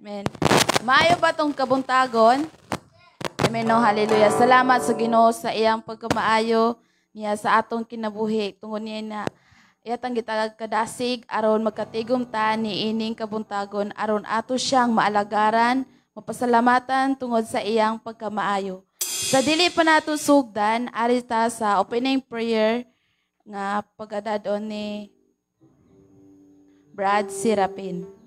Amen. Maayo ba tong kabuntagon? Amen. No, hallelujah. Salamat sa Ginoo sa iyang pagkamaayo niya sa atong kinabuhi. Tungod niya na iyatang gitagag kadasig aron magkatigom ta ni ining kabuntagon aron ato siyang maalagaran, mapasalamatan tungod sa iyang pagkamaayo. Sa dili pa nato sugdan, ari ta sa opening prayer nga pagadadon ni Brad Sirapin.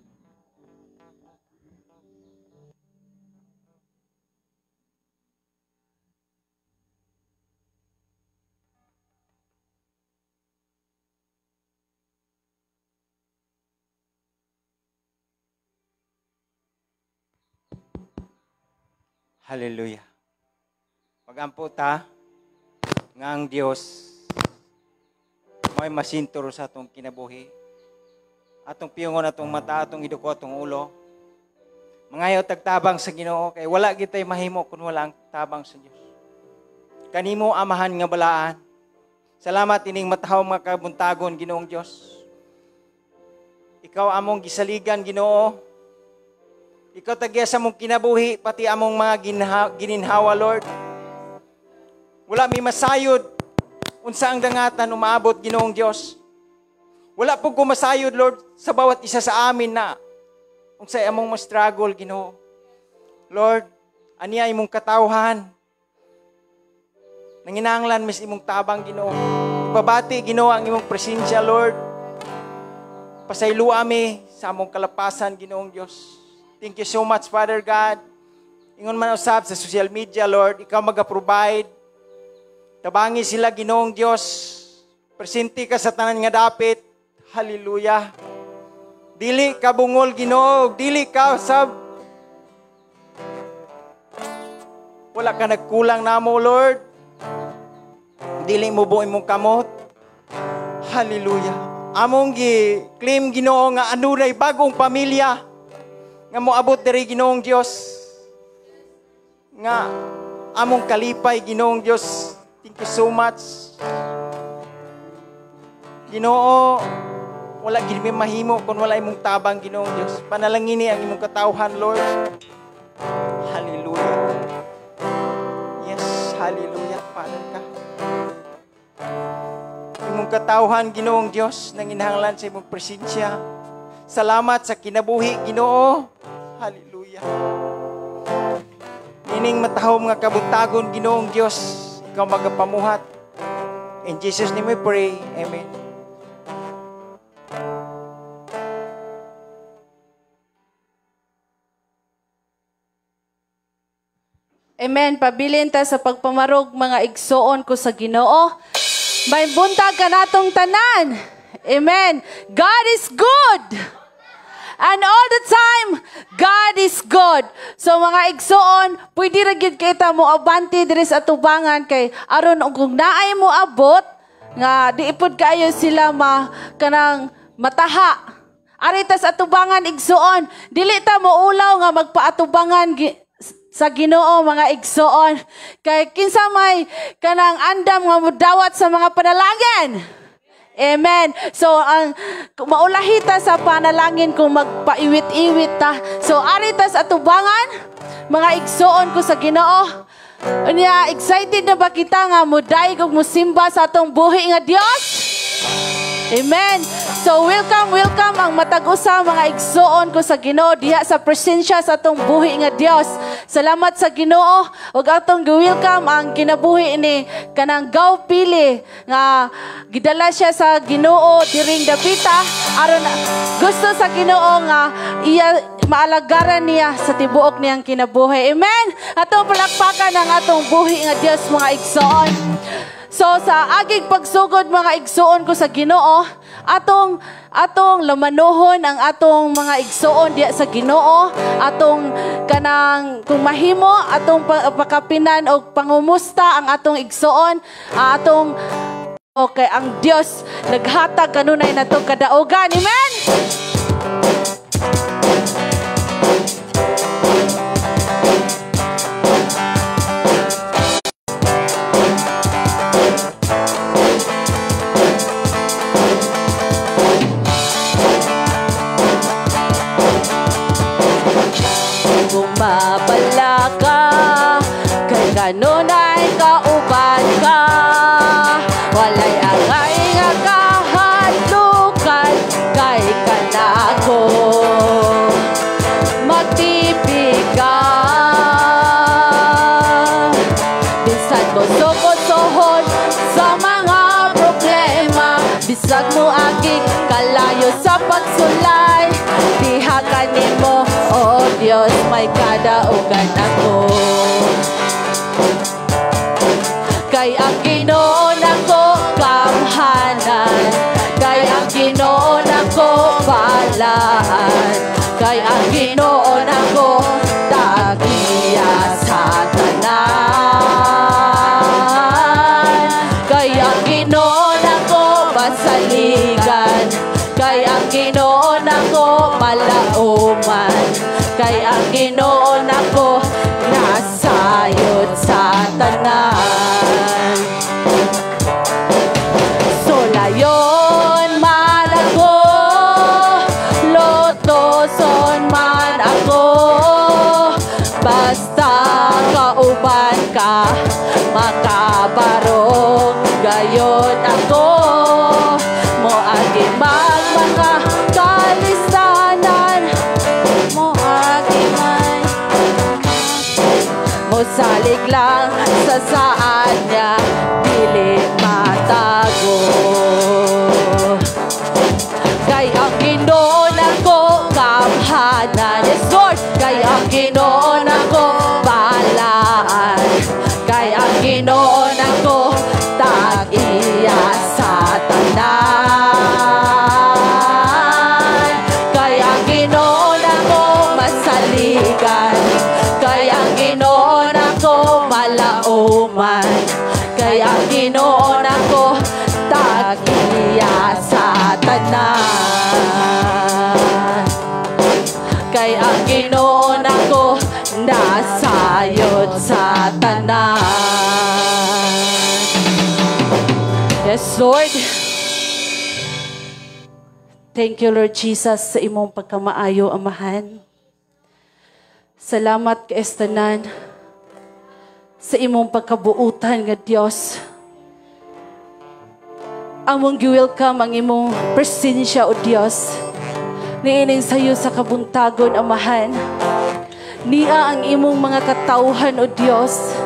Hallelujah. Magampo ta nga ang Dios may masinturo sa atong kinabuhi. Atong piyongon, atong mata, atong iduko, atong ulo. Mangayo tagtabang sa Ginoo kay wala gitay mahimo kun wala ang tabang sa Dios. Kanimo amahan nga balaan. Salamat ining matahaw mga kabuntagon Ginoong Dios. Ikaw among gisaligan Ginoo. Ikaw tagya sa mong kinabuhi, pati among mga gininhawa, Lord. Wala mi masayod, unsa ang dangatan umaabot, Ginoong Diyos. Wala po ko masayod, Lord, sa bawat isa sa amin na unsa among ma-struggle, Ginoo. Lord, aniya imong katawhan. Nanginanglan mis imong tabang, Ginoo. Ibabati, Ginoo, ang imong presensya, Lord. Pasaylo ami sa among kalapasan, Ginoong Diyos. Thank you so much, Father God. Ingon man usab sa social media, Lord, ikaw mag-provide. Tabangi sila, Ginoong Diyos. Presente ka sa tanan nga dapit. Hallelujah. Dili ka bungol, Ginoo. Dili ka sab. Wala ka nagkulang namo, Lord. Dili mo buhay mong kamot. Hallelujah. Among gi-claim, Ginoo, nga anunay bagong pamilya. Nga moabot diri Ginoong Dios. Nga among kalipay Ginoong Dios. Thank you so much. Ginoo, wala gid mi mahimo kun wala imong tabang Ginoong Dios. Panalangini ang imong katawhan, Lord. Hallelujah. Yes, hallelujah, Father ka. Imong katawhan Ginoong Dios nanginahanglan sa imong presensya. Salamat sa kinabuhi Ginoo. Hallelujah. Ining matahom nga kabuntagon Ginoong Dios, ikaw magapamuhat. In Jesus' name we pray. Amen. Amen. Pabilin ta sa pagpamarog mga igsoon ko sa Ginoo. May buntag ka natong tanan. Amen. God is good. And all the time, God is good. So mga igsoon, pwede ra gyud kita mo abante diri sa atubangan kay aron kung naay mo abot nga diipod kaayo sila kanang mataha. Ari ta sa atubangan igsoon, dili ta mo ulaw nga magpaatubangan sa Ginoo mga igsoon. Kay kinsa may kanang andam nga modawat sa mga panalangin. Amen. So, ang maulahita sa panalangin kung magpaiwit-iwit ta. So, aritas atubangan, mga igsoon ko sa Ginoo. Unya, excited na ba kita nga muday kung musimba sa atong buhi nga Dios? Amen. So, welcome ang matag-usa mga igsoon ko sa Ginoo diha sa presensya sa atong buhi nga Dios. Salamat sa Ginoo ug atong gi-welcome ang kinabuhi ni kanang Gaw Pili nga gidala siya sa Ginoo diring dapita aron gusto sa Ginoo nga iya maalagaran niya sa tibuok niyang kinabuhi. Amen. Atong palakpakan ang atong buhi nga Dios mga igsoon. So sa aging pagsugod mga igsoon ko sa Ginoo, atong lamanuhon ang atong mga igsoon diya sa Ginoo, atong kanang kung mahimo atong pakapinan og pangumusta ang atong igsoon, atong okay ang Dios naghatag kanunay natong kadaugan. Amen. kanunay kauban ka. Walay angay nga kahadlukan, kay kanako magtipig ka. Bisan mo sukosohon sa mga problema, bisag mo aking kalayo sa pagsulay, diha kanimo, oh Dios, may kadaugan ako. Kay ang Ginoo nako kamhanan, kay ang Ginoo nako balaan, kay ang Ginoo nako tagiya sa tanan, kay ang Ginoo nako masaligan, kay ang Ginoo nako malauman, kay ang Ginoo nako nasayod sa tanan. Solayon man ako, lotoson man ako, basta kauban ka, makabarong gayon ako. Mo agimag mga kalistanan, mo agimay, mo salig lang sa saan niya, dili matago. Kay ang Ginoo nako kamhanan, yes Lord, kay ang Ginoo nako balaan, kay ang Ginoo nako tag-iya sa tanan, kay ang Ginoo nako masaligan, kay ang Ginoo nako malauman, kay ang Ginoo nako tag-iya sa tanan, kay ang Ginoo nako nasayod sa tanan. Yes, Lord. Thank you, Lord Jesus, sa imong pagkamaayo, Amahan. Salamat kay tanan sa imong pagkabuutan nga Dios. Among gi-welcome ang imong presensya, O Dios. Niining sayo sa kabuntagon, Amahan. Niya ang imong mga katauhan, O Dios.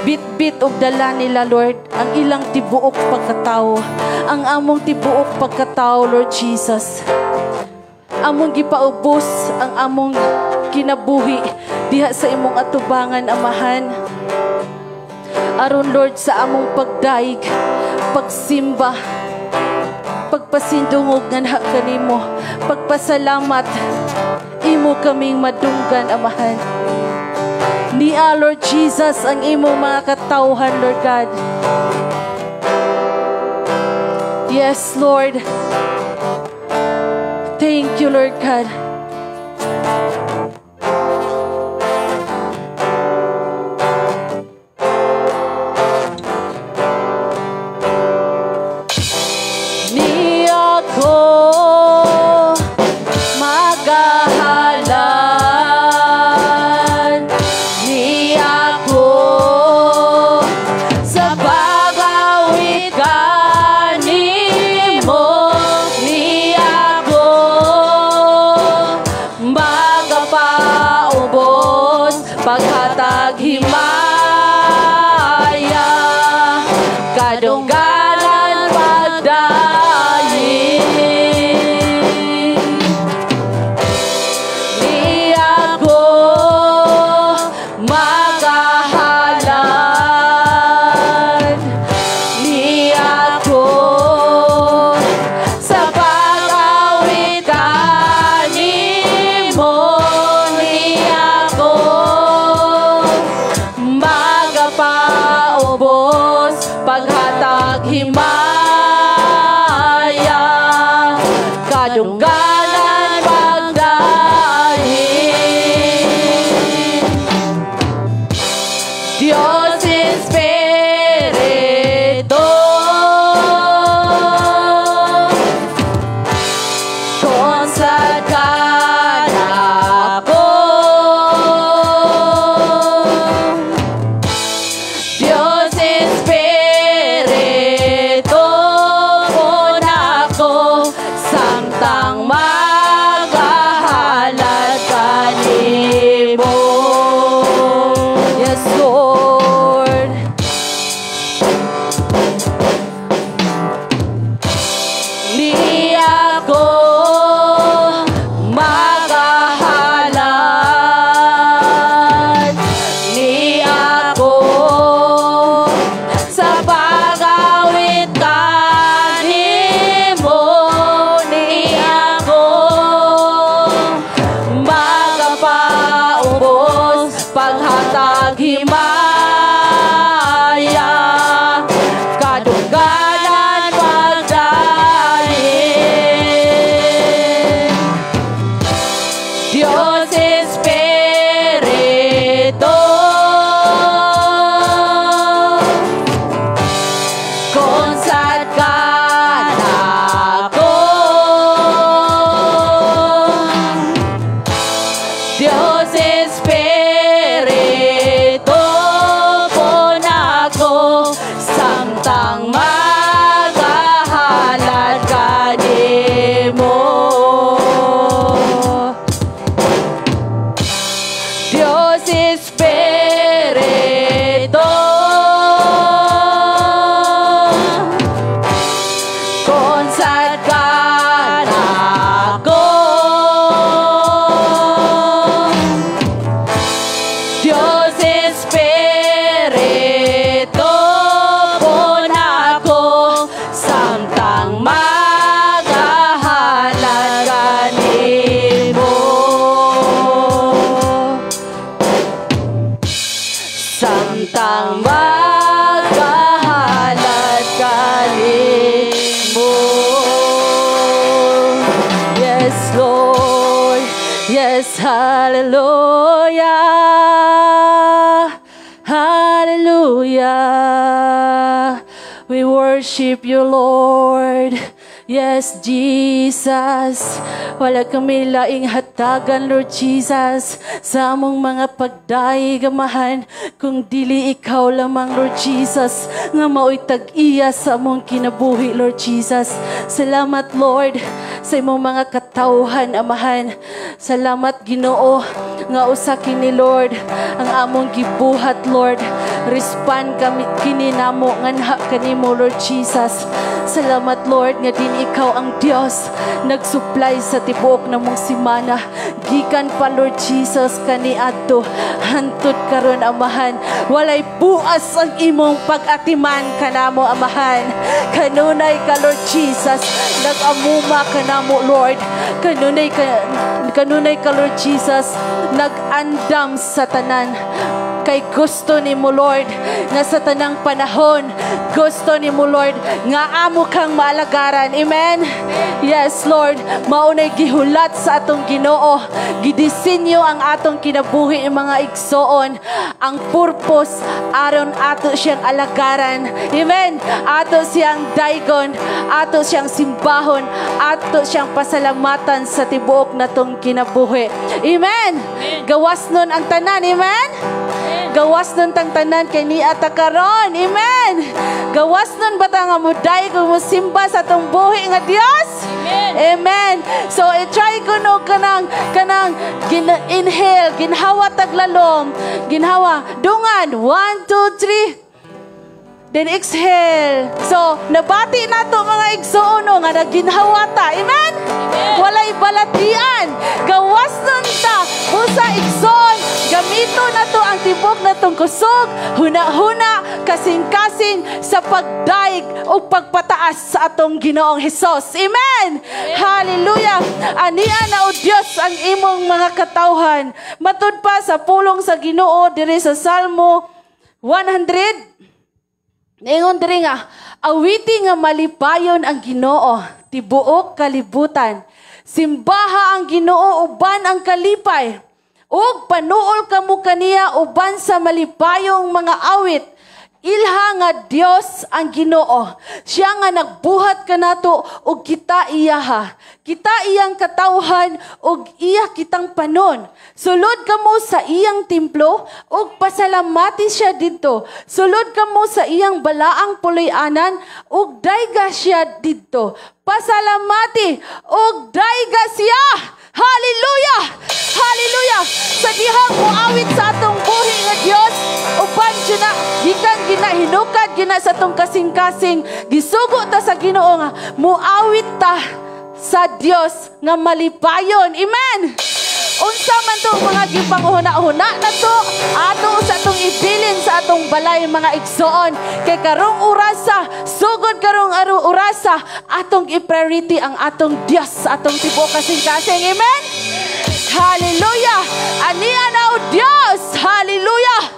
Bit-bit og dala nila, Lord, ang ilang tibuok pagkatao, ang among tibuok pagkatao, Lord Jesus. Among gipaubos ang among kinabuhi diha sa imong atubangan, Amahan. Aron, Lord, sa among pagdaig, pagsimba, pagpasindungog nga kanimo, pagpasalamat, imo kaming madunggan, Amahan. Niya, Lord Jesus, ang imong mga katauhan, Lord God. Yes, Lord. Thank you, Lord God. Niya ko magahalan, niya ko sa babawit kanimo, niya ko magapaubos paghatag himaya, kadungganan pagdayin. Niya ko magahalan, niya ko sa pag-awit kanimo, niya ko himaya, kadungganan pagdahin. Dios Espiritu, konsat ka nako. Dios Espiritu po nako, samtang maghahalad ka nimo. Dios Espiritu, konsat ka nako. Dios Espiritu po nako, samtang maghahalad ka nimo. Samtang maghahalad ka nimo. Yes, Lord. Yes, hallelujah. Hallelujah. We worship you, Lord. Yes, Jesus. Wala kami laing hatagan, Lord Jesus, sa among mga pagdayi gamahan, kung dili ikaw lamang, Lord Jesus, nga mao'y tag-iya sa among kinabuhi, Lord Jesus. Salamat, Lord, sa imong mga katawhan, Amahan. Salamat, Ginoo, nga usa kini, Lord, ang among gibuhat, Lord. Respond kami kini namo nganha kanimo, Lord Jesus. Salamat, Lord, nga din ikaw ang Dios nagsupply sa tibuok namong simana. Gikan pa, Lord Jesus, kaniadto hantud karon, Amahan. Walay buas ang imong pag-atiman kanamo, Amahan. Kanunay ka, Lord Jesus, nag-amuma kanamo, Lord. Kanunay ka, Lord Jesus, nag-andam sa tanan. Kay gusto ni mo, Lord, nga sa tanang panahon, gusto ni mo, Lord, nga amo kang maalagaran. Amen? Yes, Lord. Maunay gihulat sa atong Ginoo. Gidisenyo ang atong kinabuhi ng mga igsoon. Ang purpose, aron ato siyang alagaran. Amen? Ato siyang daigon, ato siyang simbahon, ato siyang pasalamatan sa tibuok na tong kinabuhi. Amen? Gawas nun ang tanan. Amen? Gawas nun tang tanan kay ni atakaron. Amen. Gawas nun bata nga muday kung musimba sa tong buhi nga Dios. Amen. So i-try ko no kanang inhale, ginhawa taglalom, ginhawa dungan 1 2 3. Then exhale. So nabati nato mga igsuono nga naginhawata. Amen. Walay balatian. Gawas nun ta usa igsoon. Gamito na to ang tibok na tong kusog, huna-huna, kasing-kasing sa pagdaig o pagpataas sa atong Ginoong Hesus. Amen! Hallelujah! Ania na o Diyos ang imong mga katawhan. Matud pa sa pulong sa Ginoo diri sa Salmo 100. Ningon diri nga, awiti nga malipayon ang Ginoo, tibuok kalibutan. Simbaha ang Ginoo uban ang kalipay. Ug panuol kamo kaniya uban sa malipayong mga awit. Ilha nga Dios ang Ginoo. Siya nga nagbuhat kanato ug kita iyaha. Kita iyang katawhan ug iya kitang panon. Sulod kamo sa iyang templo ug pasalamati siya didto. Sulod kamo sa iyang balaang puloy-anan ug dayga siya didto. Pasalamati ug dayga siya. Hallelujah! Hallelujah! Sa dihang muawit sa atong buhi nga Dios, uban na gikan ginahinukad gina sa atong kasing-kasing, gisugo ta sa Ginoo nga muawit ta sa Dios nga malipayon. Amen. Unsa man to mga gipanghuna-huna na to, ato sa atong ibilin sa atong balay mga igsoon. Kay karong orasa, sugod karong orasa, atong i-priority ang atong Dios sa atong tibuok kasing-kasing. Amen. Hallelujah! Ania na o Dios! Hallelujah!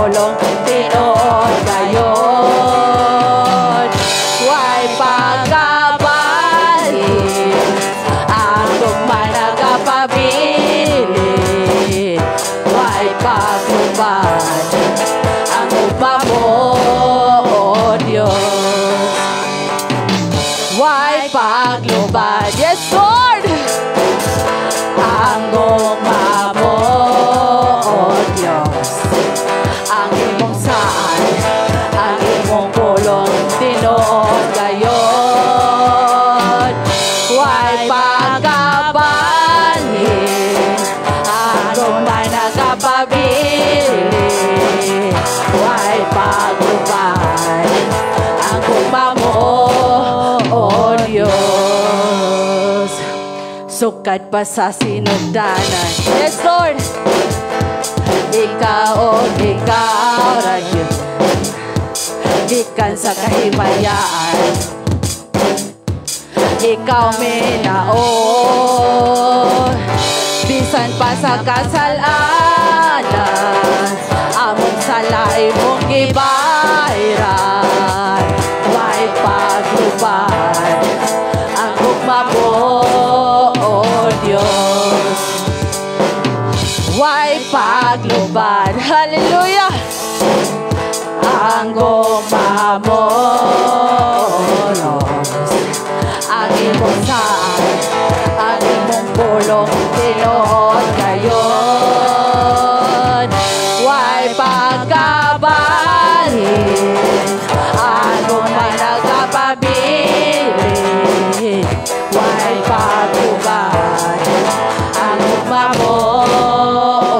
pulong tinuod gayon. Way pagkabalhin ang gugma nagapabili. Way paglubad ang gugma mo, O Diyos. Way paglubad, yes Lord, ang gugma mo, O Diyos. Ang imong saan, ang imong pulong tinuod gayon. Way pagkabalhin ang gugma nagapabili. Way paglubad ang gugma mo, O Diyos. Sukad pa sa sinugdanan, yes Lord. Ikaw, o ikaw ra Diyos, gikan sa kahimayaan. Ikaw minaon, bisan pa sa kasalanan. Among sala imong gibayran. Way paglubad ang gugma mo, O Diyos. Way paglubad, hallelujah, ang gugma mo, O Diyos. Ang imong saan, ang imong pulong tinuod gayon. Way pagkabalhin ang gugma nagapabili. Way paglubad ang gugma mo,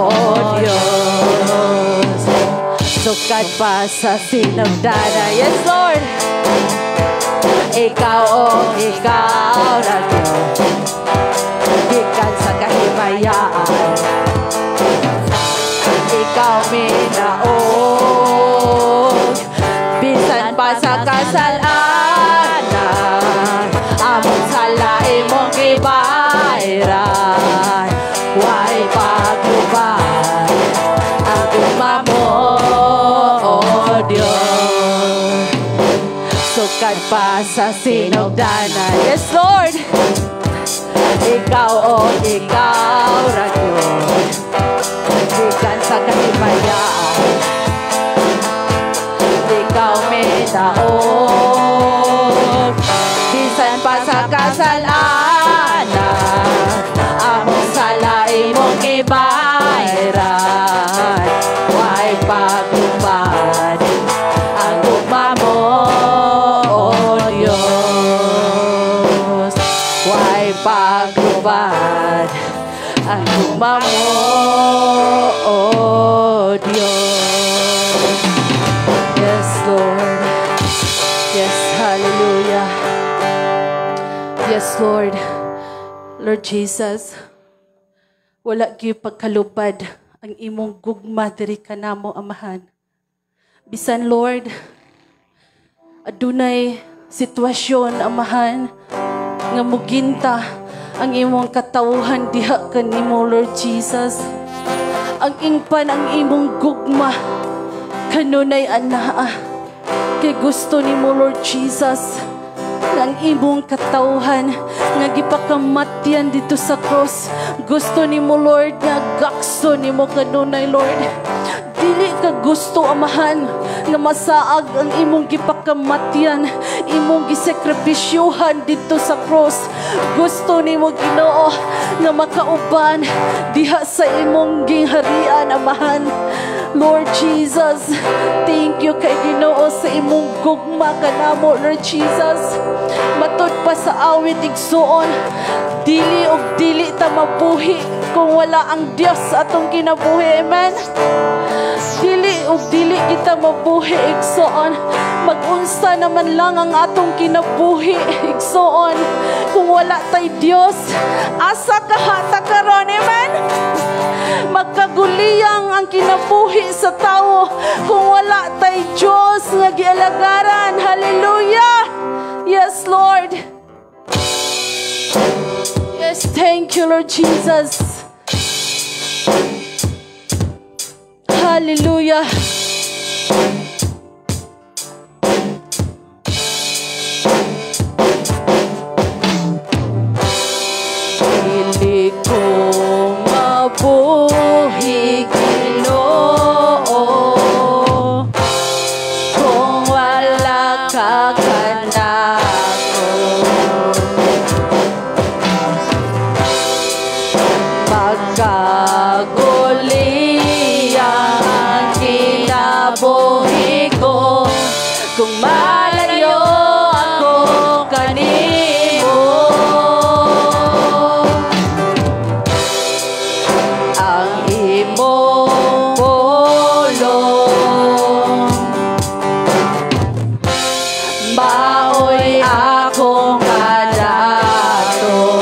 O Diyos. Sukad pa sa sinugdanan, yes Lord. Ikaw, o ikaw na Diyos, gikan sa kahimayaan. Ikaw minaon, bisan pa sa kasalanan. Among sala imong gibayran. Way paglubad ang gugma mo, O Diyos. Sukad pa sa sinugdanan, yes Lord. Ikaw, o ikaw ra Diyos, gikan sa kahimayaan. Ikaw minaon, bisan pa sa kasalanan. Among sala imong gibayran. Way paglubad ang gugma mo, O Diyos. Way paglubad ang gugma mo, O Diyos. Yes, Lord. Yes, hallelujah. Yes, Lord. Lord Jesus, wala gyud pagkalupad ang imong gugma diri kanamo, Amahan. Bisan, Lord, adunay sitwasyon, Amahan, nga muginta ang imong katawhan diha kanimo, Lord Jesus. Ang ingpan ang imong gugma kanunay anaa. Kay gusto nimo, Lord Jesus, ang imong katawhan nga gipakamatyan dito sa cross. Gusto nimo, Lord, nga gakso nimo kanunay, Lord. Dili ka gusto, Amahan, nga masaag ang imong gipakamatyan, imong gisekripisyuhan dito sa cross. Gusto nimo, Ginoo, nga makauban diha sa imong gingharian, Amahan. Lord Jesus, thank you kay Ginoo sa imong gugma kanamo, Lord Jesus. Matud pa sa awit igsuon, dili og dili ta mabuhi kung wala ang Dios sa atong kinabuhi. Amen. Dili og dili kita mabuhi igsuon. Mag-unsa naman lang ang atong kinabuhi igsuon kung wala tay Dios. Asa kahata karon, amen. Magkaguliyang ang kinabuhi sa tao kung wala tay Diyos nga gialagaran. Hallelujah! Yes, Lord. Yes, thank you, Lord Jesus. Hallelujah. imong pulong. Maoy akong kadato,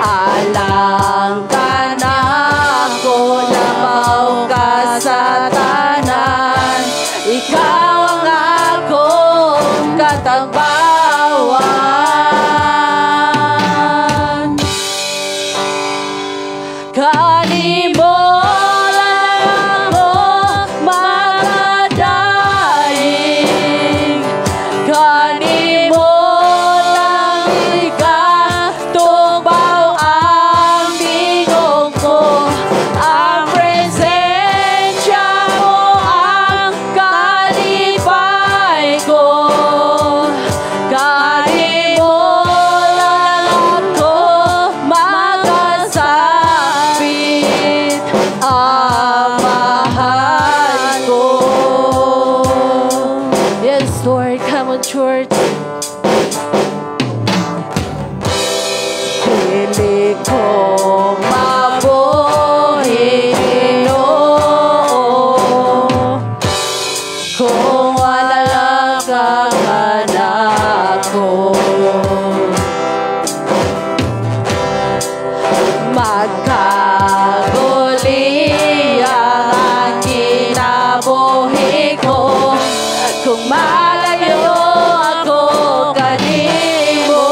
alang ka na ko, labaw ka sa tanan. Ikaw ang akong katagbawan. Kanimo lang ako makadaig, kanimo lang ikatubaw ang tingog ko. Ang presensya mo ang kalipay ko. Kanimo lang ako makasapit, ang mahal ko. Yes, Lord, come on, church. Pili kong mabuhi, Ginoo, kung wala kang anak ko. Magkaguli ang kinabuhi ko, kung malayo ako kanimo.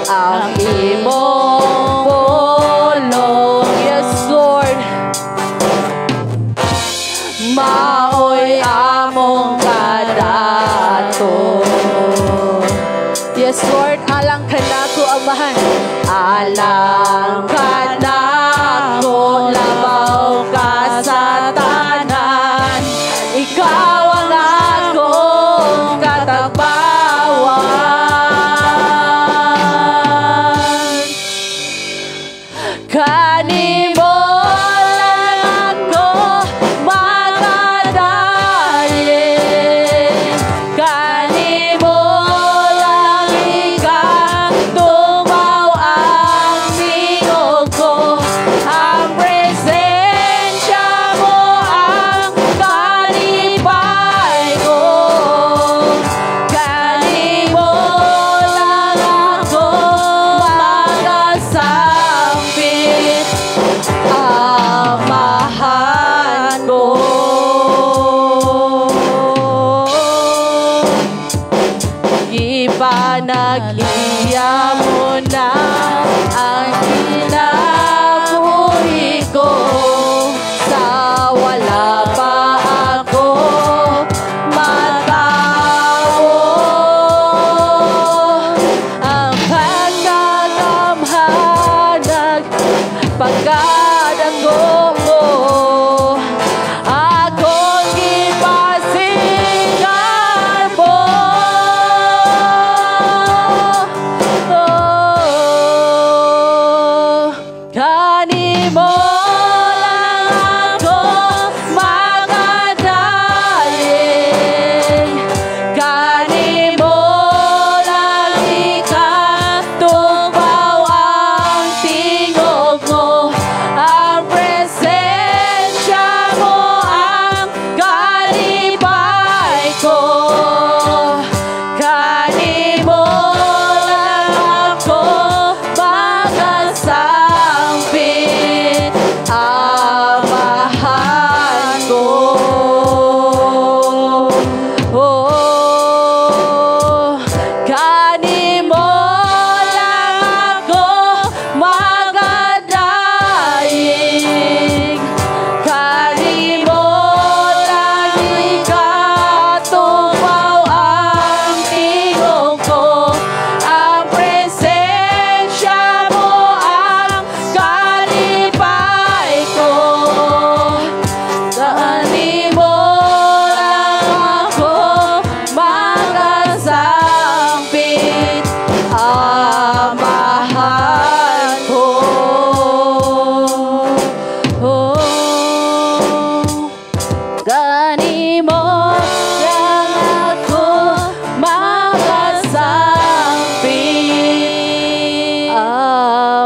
Ang imong pulong, yes Lord, maoy among kadato. Yes Lord, alang ka na ko, Amahan. Alang ka na ko, labaw ka sa tanan. Ikaw ang akong katagbawan. Kanimo lang ako makadaig, kanimo lang ikatubaw ang tingog ko. Ang presensya mo ang kalipay ko. Kanimo lang ako makasambit, ang mahal ko. Ipanag-iya mo na ang kinabuhi ko, sa wala pa ako matawo. Ang pagkakamhanag, pagkadanggo mo, akong ipasigan mo. Kanimo lang ako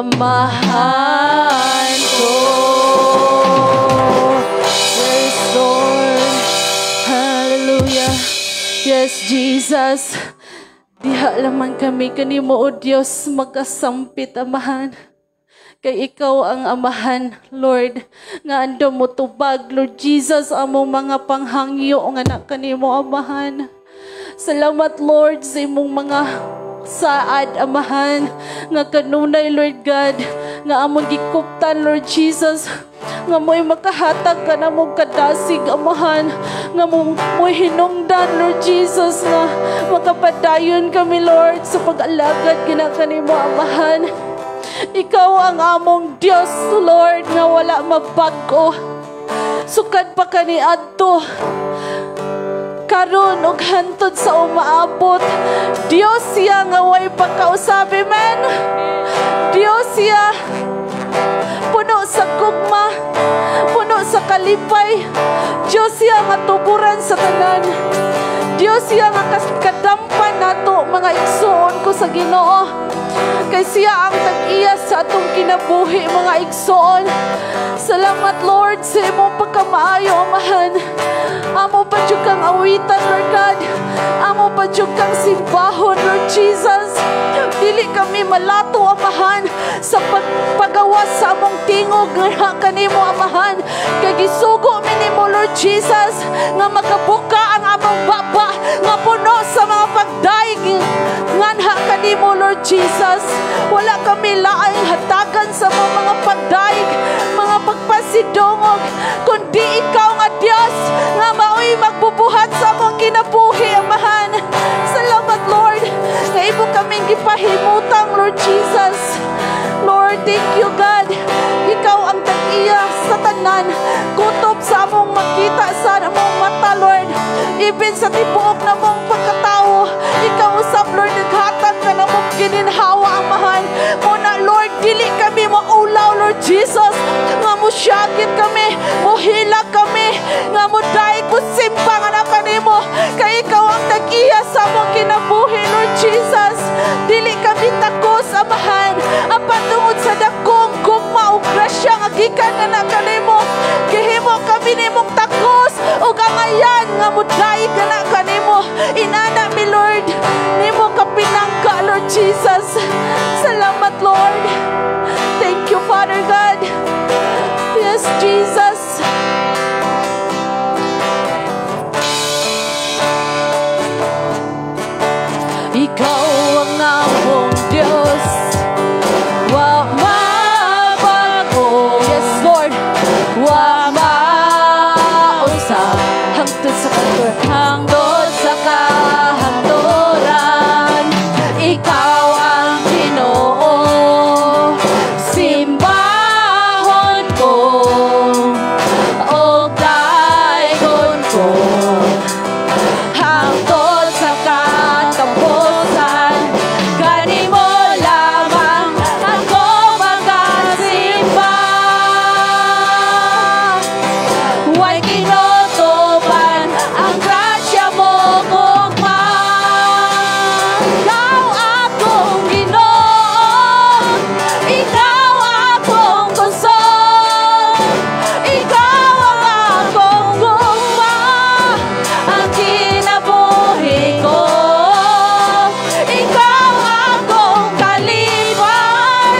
amahan ko. Yes, Lord. Hallelujah. Yes, Jesus. Diha lamang kami kanimo, O Diyos, magkasampit, Amahan. Kay ikaw ang Amahan, Lord, nga ando mo tubag, Lord Jesus, among mga panghangyo nga na kanimo, Amahan. Salamat, Lord, sa imong mga saad, Amahan, nga kanunay, Lord God, nga among gikuptan, Lord Jesus, nga mo'y makahatag ka na mong kadasig, Amahan, nga mo'y hinungdan, Lord Jesus, nga makapadayon kami, Lord, sa pag-alagad kinakanimo, Amahan. Ikaw ang among Diyos, Lord, nga wala mabago. Sukad pa kaniadto karon og hantod sa umaabot. Dios siya nga way pagkausabi, man. Dios siya puno sa gugma, puno sa kalipay. Dios siya nga tuburan sa tanan. Dios siya nga kadampan nato mga igsoon ko sa Ginoo. Kay siya ang tag-iya sa atong kinabuhi, mga igsoon. Salamat, Lord, sa imong pagkamaayo, Amahan. Amo pa diyog kang awitan, Lord God. Amo pa diyog kang simbahon, Lord Jesus. Dili kami malato, Amahan, sa paggawas sa among tingog nga kanimo, Amahan. Kay gisugo minimo, Lord Jesus, nga makabuka ang among baba, nga puno sa mga pagdaig nganha kanimo, Lord Jesus. Wala kami laing hatagan sa mga pagdaig, mga pagpasidungog, kundi ikaw nga Dios nga mao'y magbubuhat sa among kinabuhi, Amahan. Salamat, Lord, nga imo kaming gipahimutang, Lord Jesus. Lord, thank you, God. Ikaw ang tag-iya sa tanan, kutob sa among makita sa among mata, Lord. Even sa tibuok na mong pagkatao, ikaw usap, Lord, naghatag ka na mong gininhawa, Amahan. Muna, Lord, dili kami maulaw, Lord Jesus, nga mo syakit kami, mo hilag kami, nga mo daig mo simpa nga na kanimo. Kay ikaw ang tag-iya sa among kinabuhi, Lord Jesus. Dili kami takos, Amahan, ang patungod sa dakong gugma o grasya nga gikan nga na kanimo. Gihimo kami nimong takos o gangayan nga mo daig nga na kanimo. Inana mi, Lord, nimo kapinangka, Lord Jesus. Salamat, Lord. Thank you, Father God. Yes, Jesus. Ikaw ang among Diyos, wa mabago. Yes, Lord, wa mausap hangtod sa kantor, hangtod sa kahangturan. Ikaw ang Ginoo, simbahon ko, o daigon ko, hangtod sa katapusan. Kanimo lamang ako magkasimba. Huwag kinutuban ang grasya mo, gugma. Ikaw akong Ginoo, ikaw akong konsol, ikaw ang akong gugma, ang kinabuhi ko. Ikaw akong kalipay,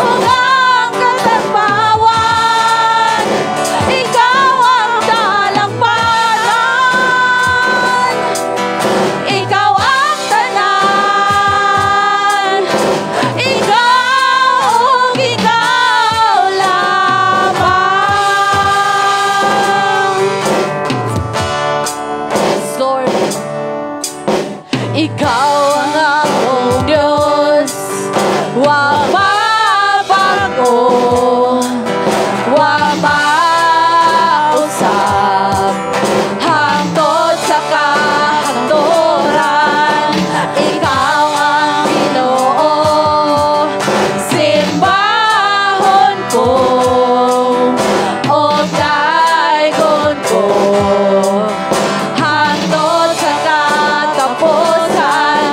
ug ang katagpawan. Ikaw ang dalampanan, ikaw ang tanan, ikaw ug ikaw lamang. Lord, ikaw ang akong Diyos, wa mabago, wa mausap hangtod sa kahangturan. Ikaw ang Ginoo, simbahon ko, o daigon ko, hangtod sa katapusan.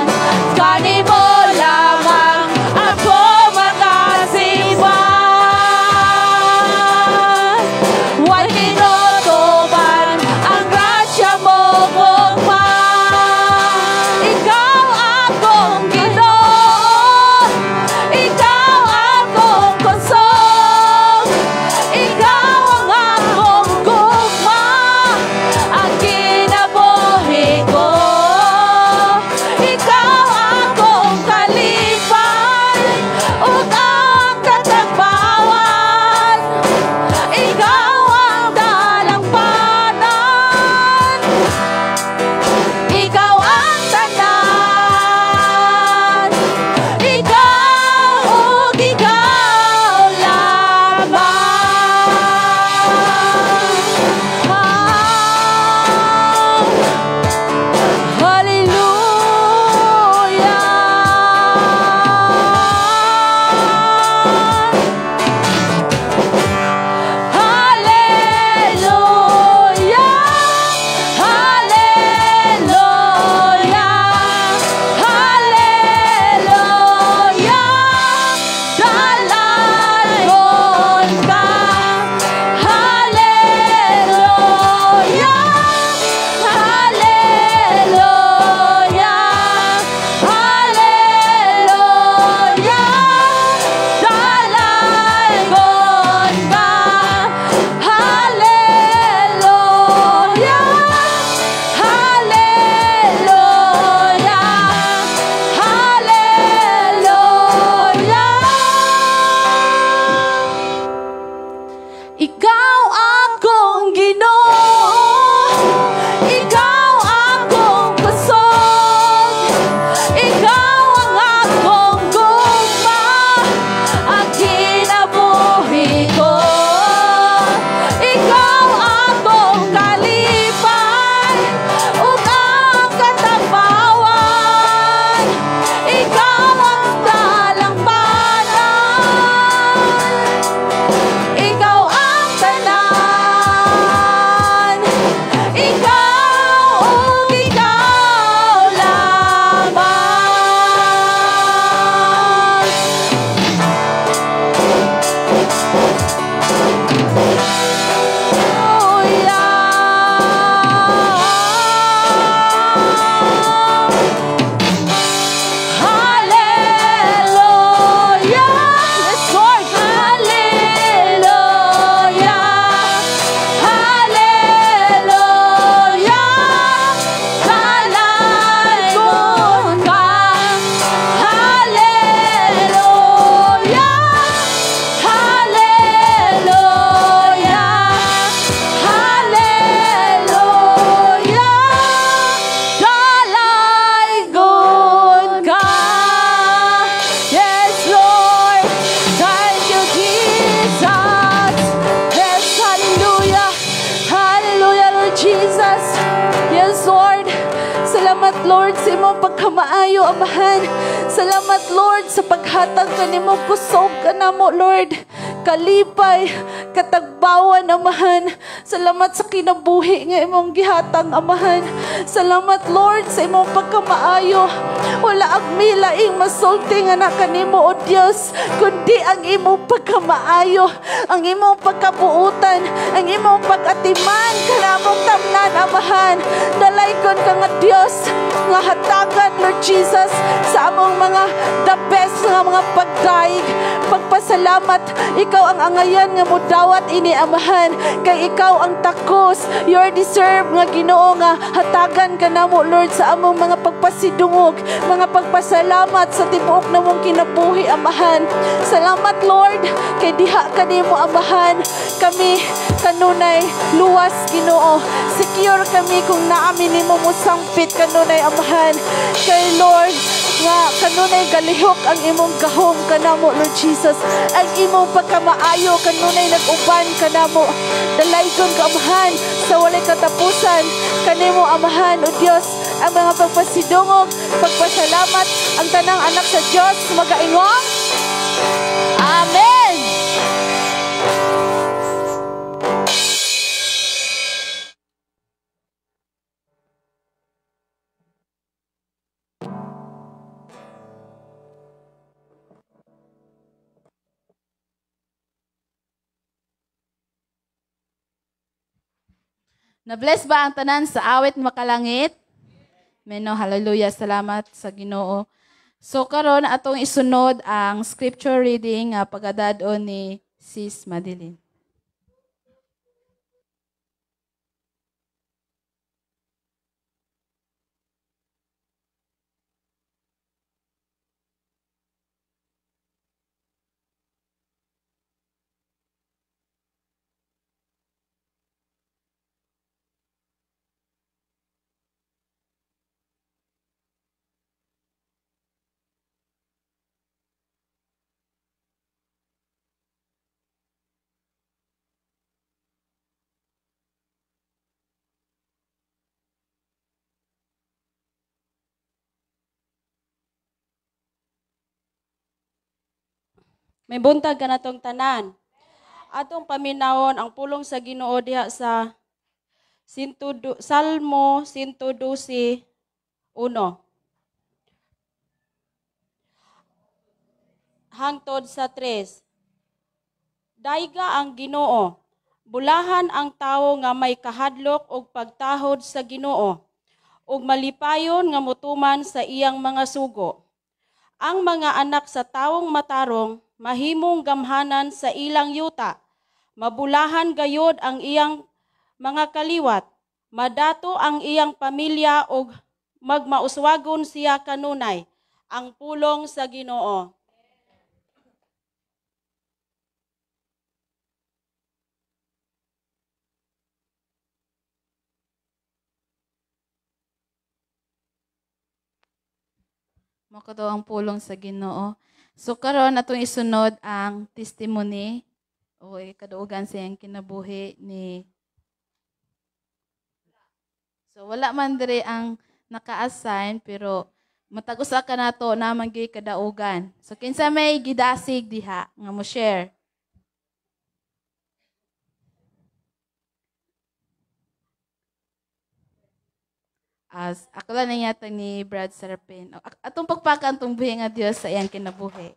Kanimo lamang ako magkasimba. pagkamaayo, Amahan. Salamat, Lord, sa paghatag kanimo kusog kanamo, Lord. Kalipay, katagbawan, Amahan. Salamat sa kinabuhi nga imong gihatag, Amahan. Salamat, Lord, sa imong pagkamaayo. Wala agmilaing masulti nga na kanimo, O Dios, kundi ang imong pagkamaayo, ang imong pagkabuutan, ang imong pag-atiman kanamong tamnan, Amahan. Dalaygon ka nga Dios nga hatagan, Lord Jesus, sa among mga the best nga mga pagdaig. Pagpasalamat, ikaw ang angayan nga mudawat ini, Amahan, kay ikaw ang takos. You're deserve nga Ginoo nga hatagan ka namo, Lord, sa among mga pagpasidungog, mga pagpasalamat sa tibuok namong kinabuhi, Amahan. Salamat, Lord, kay diha kanimo, Amahan, kami kanunay luwas, Ginoo. Secure kami kung naami nimo musangpit kanunay, Amahan. Kay Lord, nga kanunay galihok ang imong gahom kanamo, Lord Jesus. Ang imong pagkamaayo kanunay nag-uban kanamo. Dalaygon ka, Amahan, sa walay katapusan kanimo, Amahan, O Dios. Ang mga pagpasidungog, pagpasalamat, ang tanang anak sa Dios magaingong. Amen. Na-bless ba ang tanan sa awit makalangit? Meno, hallelujah, salamat sa Ginoo. So karon atong isunod ang scripture reading nga pagadadon ni Sis Madeline. May buntag ka na tong tanan. Atong paminawon ang pulong sa Ginoo diha sa Salmo 112:1. Hangtod sa 3. Dayga ang Ginoo, bulahan ang tawo nga may kahadlok og pagtahod sa Ginoo, ug malipayon nga mutuman sa iyang mga sugo. Ang mga anak sa tawong matarong mahimong gamhanan sa ilang yuta. Mabulahan gayod ang iyang mga kaliwat. Madato ang iyang pamilya ug magmauswagon siya kanunay. Ang pulong sa Ginoo. Mako daw ang pulong sa Ginoo. So karon atong isunod ang testimony o kaduugan sa iyang kinabuhi ni. So wala man dire ang naka-assign pero matag usa ka nato na gyud kadaugan. So kinsa may gidasig diha nga mo share. As akala na yata ni Brad Serapin. Atong pagpakan tong buhi nga Dios sa iyang kinabuhi.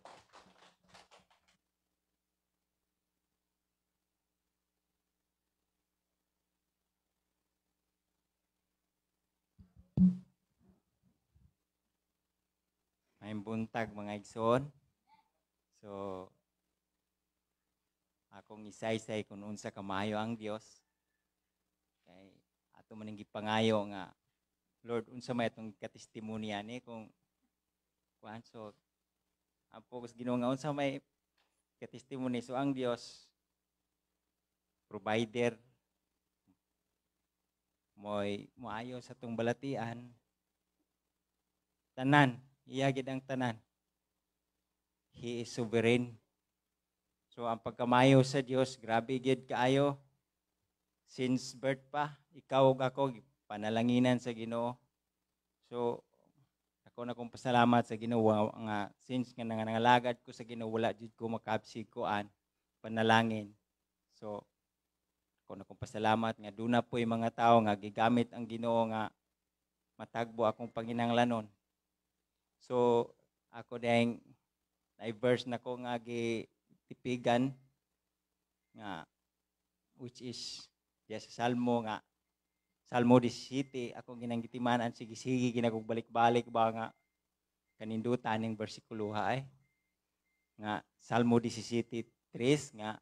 May buntag mga igsoon. So akong isaysay kung unsa kamayo ang Dios. Kay ato man gipangayo nga Lord, unsa may atong katestimonya ni kung kuan so ang focus Ginoo nga unsa may katestimony so ang Dios provider moy moayo sa tong balatian tanan iya gid ang tanan. He is sovereign. So ang pagkamayo sa Dios grabe gid kaayo since birth pa ikaw ug ako panalanginan sa Ginoo. So Dako na kong pasalamat sa Ginoo nga since nga nangalagad ko sa Ginoo wala jud ko makabsig kuan panalangin. So ako na kong pasalamat nga duna po'y mga tao nga gigamit ang Ginoo nga matagbo akong panginahanglanon. So ako dahing na-verse na ko nga gitipigan nga which is sa Salmo nga Salmo 17 ako ginanggitimanan sige ginagog balik-balik ba nga kanindutan ning bersikulo ay nga Salmo 17:3 nga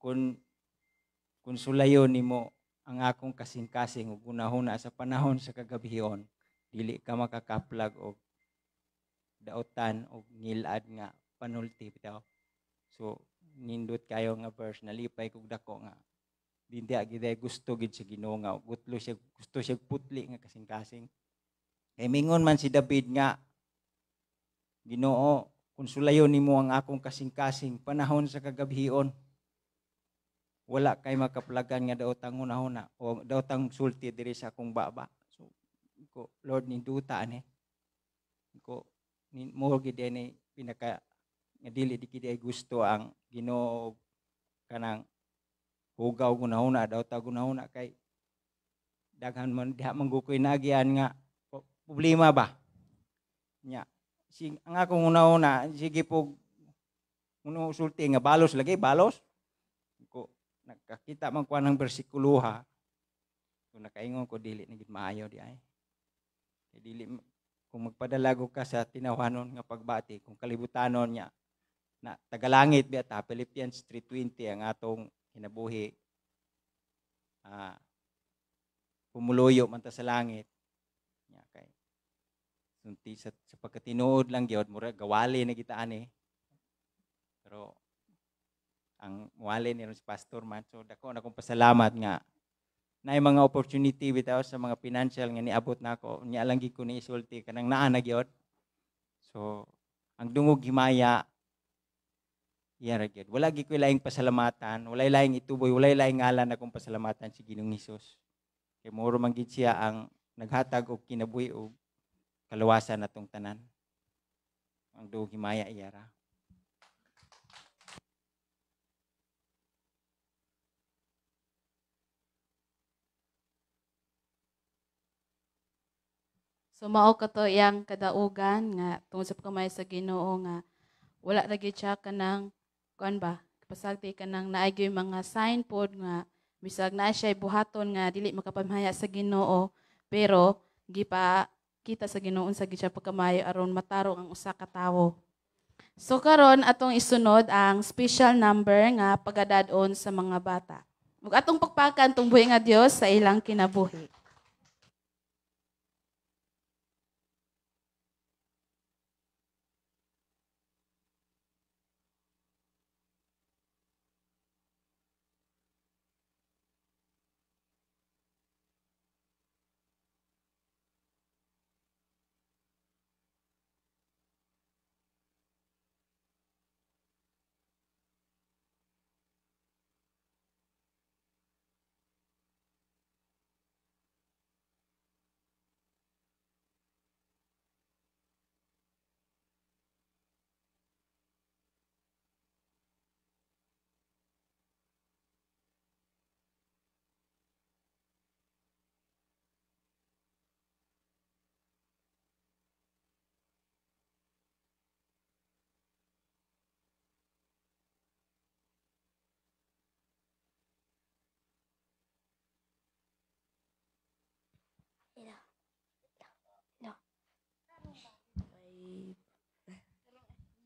kun sulayon nimo ang akong kasing-kasing ug hunahuna sa panahon sa kagabihon dili ka makakaplag og daotan og ngilad nga panulti bitaw. So nindot kayo nga verse nalipay kog dako nga hindi gid gusto gid sa Ginoo nga gusto siya putli nga kasing-kasing. Kay mingon man si David nga Ginoo, konsulayon nimo ang akong kasing-kasing panahon sa kagabihon. Wala kay makaplagan nga daotang hunahuna o daotang sulti diri sa akong baba. So ko Lord ninduta ani. Ko mo gid ni pinaka nga dili di kid gusto ang Ginoo kanang hugaw gunahuna daw ta gunahuna kay daghan man diha manggukoy nagian nga problema ba nya ang akong gunahuna sige po uno sulti nga balos lagi balos ko nakakita man ko ng bersikuloha kung nakaingon ko dili na gid maayo di ay dili kung magpadalago ka sa tinawanon nga pagbati kung kalibutanon nya na tagalangit biya ta Philippians 3:20 ang atong kinabuhi pumuluyo man ta sa langit nya kay sunti sa pagkatinuod lang gyud mura gawali na kita ani pero ang muwali ni si pastor man so dako na kong pasalamat nga naay mga opportunity bitaw sa mga financial nga niabot nako nya lang gid ko ni isulti kanang naa na gyud so ang dungog himaya yara gyud wala gyud ko laing pasalamatan walay laing ituboy walay laing ngalan akong pasalamatan si Ginoong Hesus kay moro man gid siya ang naghatag og kinabuhi og kaluwasan natong tanan ang dungog himaya iyara. So mao kato iyang kadaugan nga tungod sa pagkamay sa Ginoo nga wala ra gyud siya kanang kuan ba pasagti kanang naay gyud mga sign pod nga bisag naa siya buhaton nga dili makapamahaya sa Ginoo pero gipa kita sa Ginoo unsa gid siya pagkamayo aron matarong ang usa ka tawo. So karon atong isunod ang special number nga pagadad-on sa mga bata. Ug atong pagpakan tong buhi nga Dios sa ilang kinabuhi.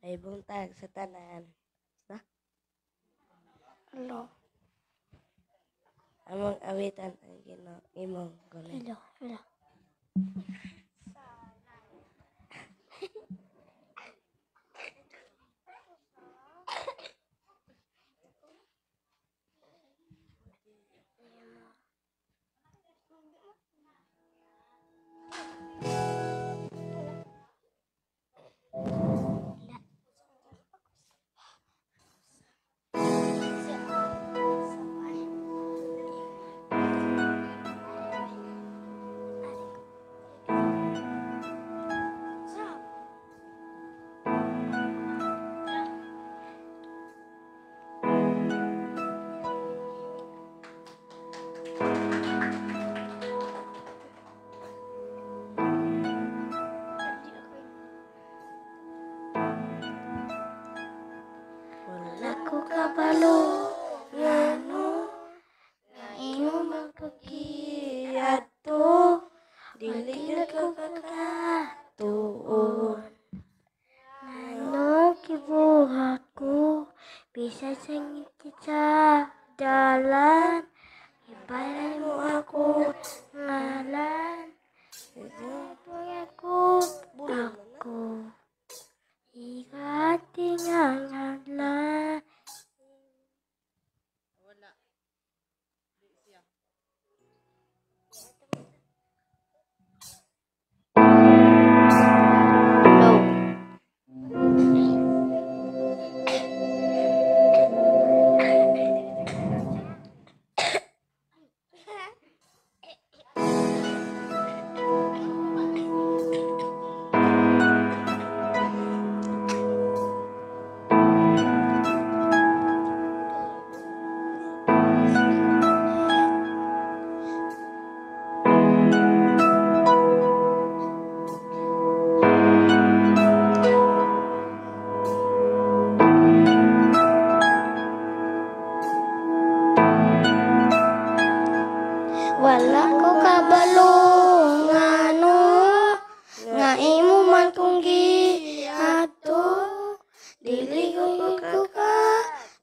Ay buntag sa tanan. Na? Hello. Among awitan ang Ginoo imong gunay. Hello. Bisa singit sa dalan, ibalan mo ako ngalan. Pag ako tako, ikating ang hadlan. Wala ko kabalo ngano nga imo man kong giato, dili ko ka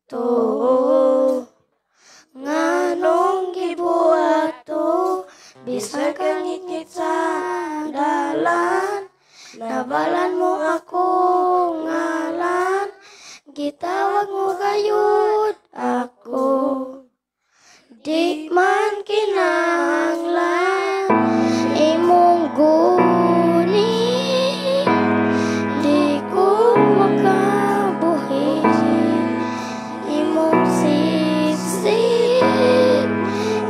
to nganong gibuato, bisag kang ngit sa dalan, nabalan mo ako ngalan, gitawag mo gayud ako. Di man kinahanglan imong guni, di ko makabuhi imong sisig,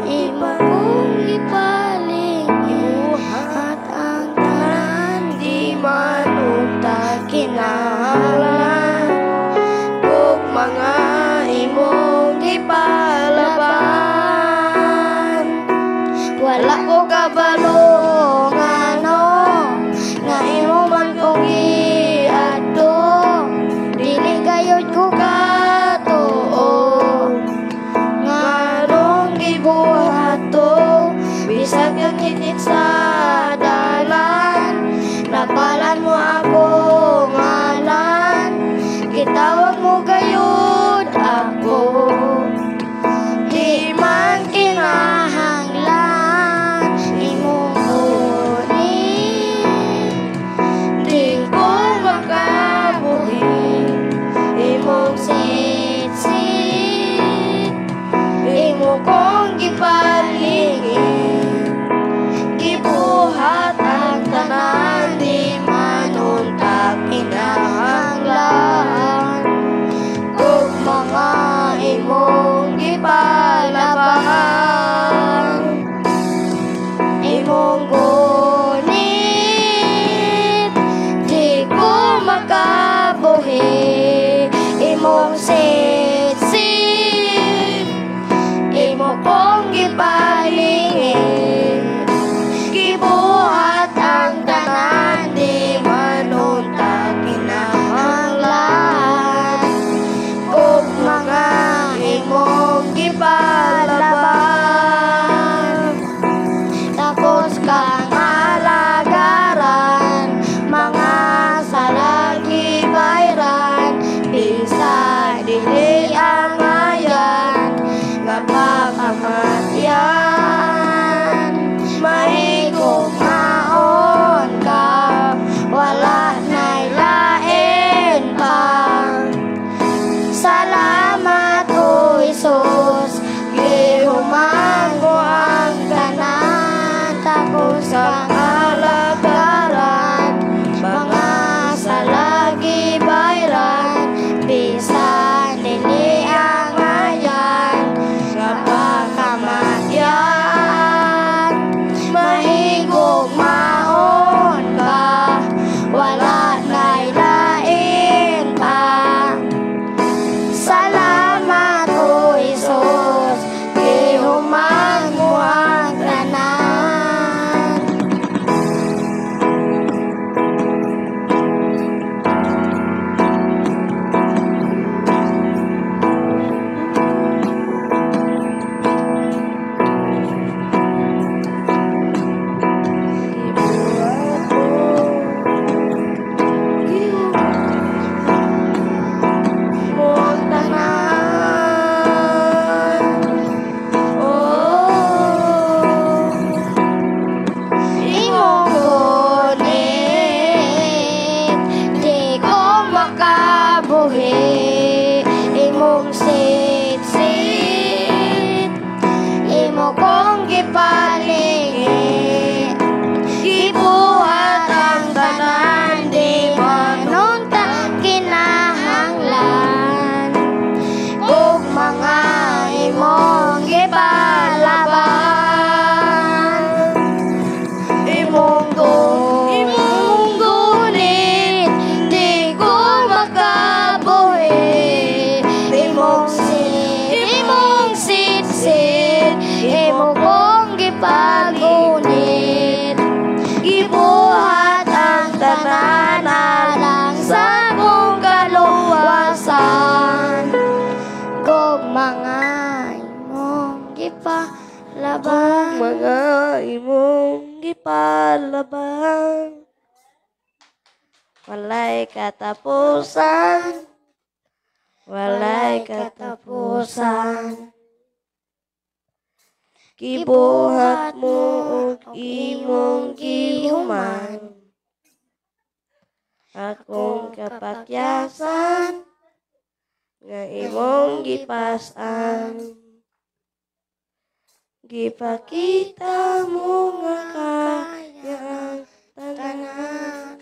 imong kong ipaling imuhat ang tanan, di man uta kinahanglan kung mga imong ipalaban. Wala ko kabalo ngano nga imo man kong giadto, dili gayud ko katuo nganong gibuhato, bisag kang ngit sa dalan, nabalan mo ako ngalan, gitawag mo gayud ako. mga imong gipalabang. Walay katapusan, walay katapusan. Gibuhat mo og imong gihuman. Akong kapakyasan, nga imong gipas-an. Gipakita mo nga kaya ang tanan.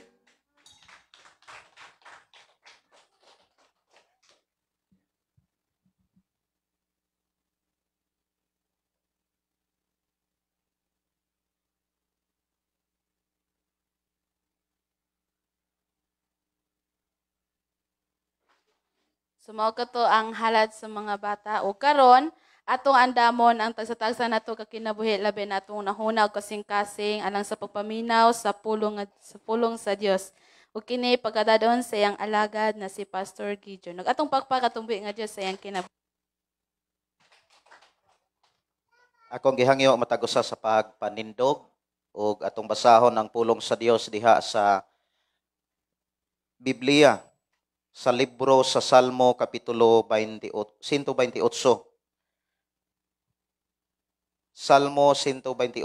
Sumao ka to ang halad sa mga bata. O karon, atong andamon ang tagsa-tagsa nato kakinabuhi labi natong nahunaw kasing-kasing alang sa pagpaminaw sa pulong sa Dios. O kini pagkadadon sa iyang alagad na si Pastor Gideon. Atong pagpakatumbi nga Dios sa iyang kinabuhi. Akong gihangyo matagusa sa pagpanindog ug atong basahon ang pulong sa Dios diha sa Biblia sa libro sa Salmo kapitulo 128. Salmo 128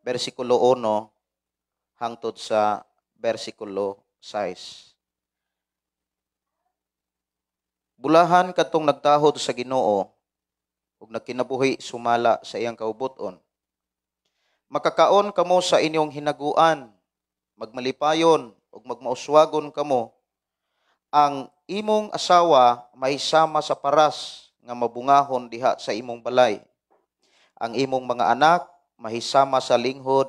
versikulo 1 hangtod sa versikulo 6. Bulahan kadtong nagtahod sa Ginoo ug nagkinabuhi sumala sa iyang kaubuton. Makakaon kamo sa inyong hinaguan, magmalipayon ug magmauswagon kamo. Ang imong asawa mahisama sa paras nga mabungahon diha sa imong balay. Ang imong mga anak mahisama sa linghod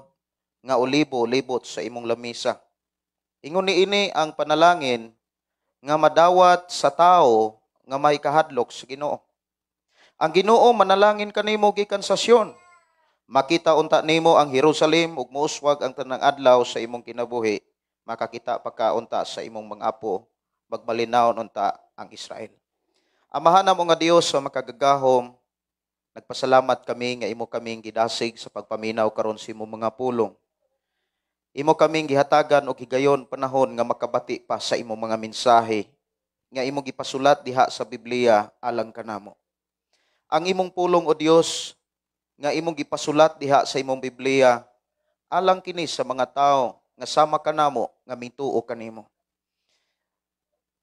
nga ulibo-libot sa imong lamisa. Ingon niini ang panalangin nga madawat sa tao nga may kahadlok sa Ginoo. Ang Ginoo manalangin kanimo gikan sa Sion. Makita unta nimo ang Jerusalem ug mouswag ang tanang adlaw sa imong kinabuhi. Makakita pagkaunta sa imong mga apo, magmalinawon unta ang Israel. Amahan namo nga Dios sa makagagahom, nagpasalamat kami nga imo kaming gidasig sa pagpaminaw karon sa imong mga pulong. Imo kaming gihatagan og higayon panahon nga makabati pa sa imong mga mensahe nga imong gipasulat diha sa Biblia alang kanamo. Ang imong pulong o Dios nga imong gipasulat diha sa imong Biblia alang kini sa mga tao nga sama kanamo nga mituo kanimo.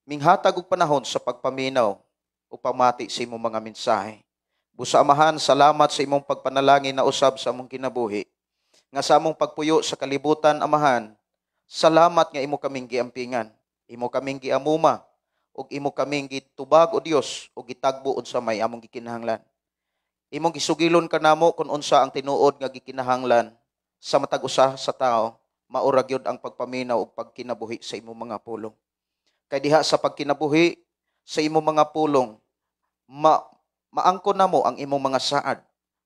Minghatag og panahon sa pagpaminaw o pamati sa imong mga mensahe. Busa amahan, salamat sa imong pagpanalangin na usab sa among kinabuhi. Nga sa among pagpuyo sa kalibutan, amahan, salamat nga imo kaming giampingan, imo kaming giamuma, ug imo kaming gitubag o Dios o gitagbo unsa may among gikinahanglan. Imong gisugilon kanamo kung unsa ang tinuod nga gikinahanglan sa matag usa sa tao, maura gyud ang pagpaminaw ug pagkinabuhi sa imong mga pulong. Kay diha sa pagkinabuhi sa imong mga pulong, maangko namo ang imong mga saad.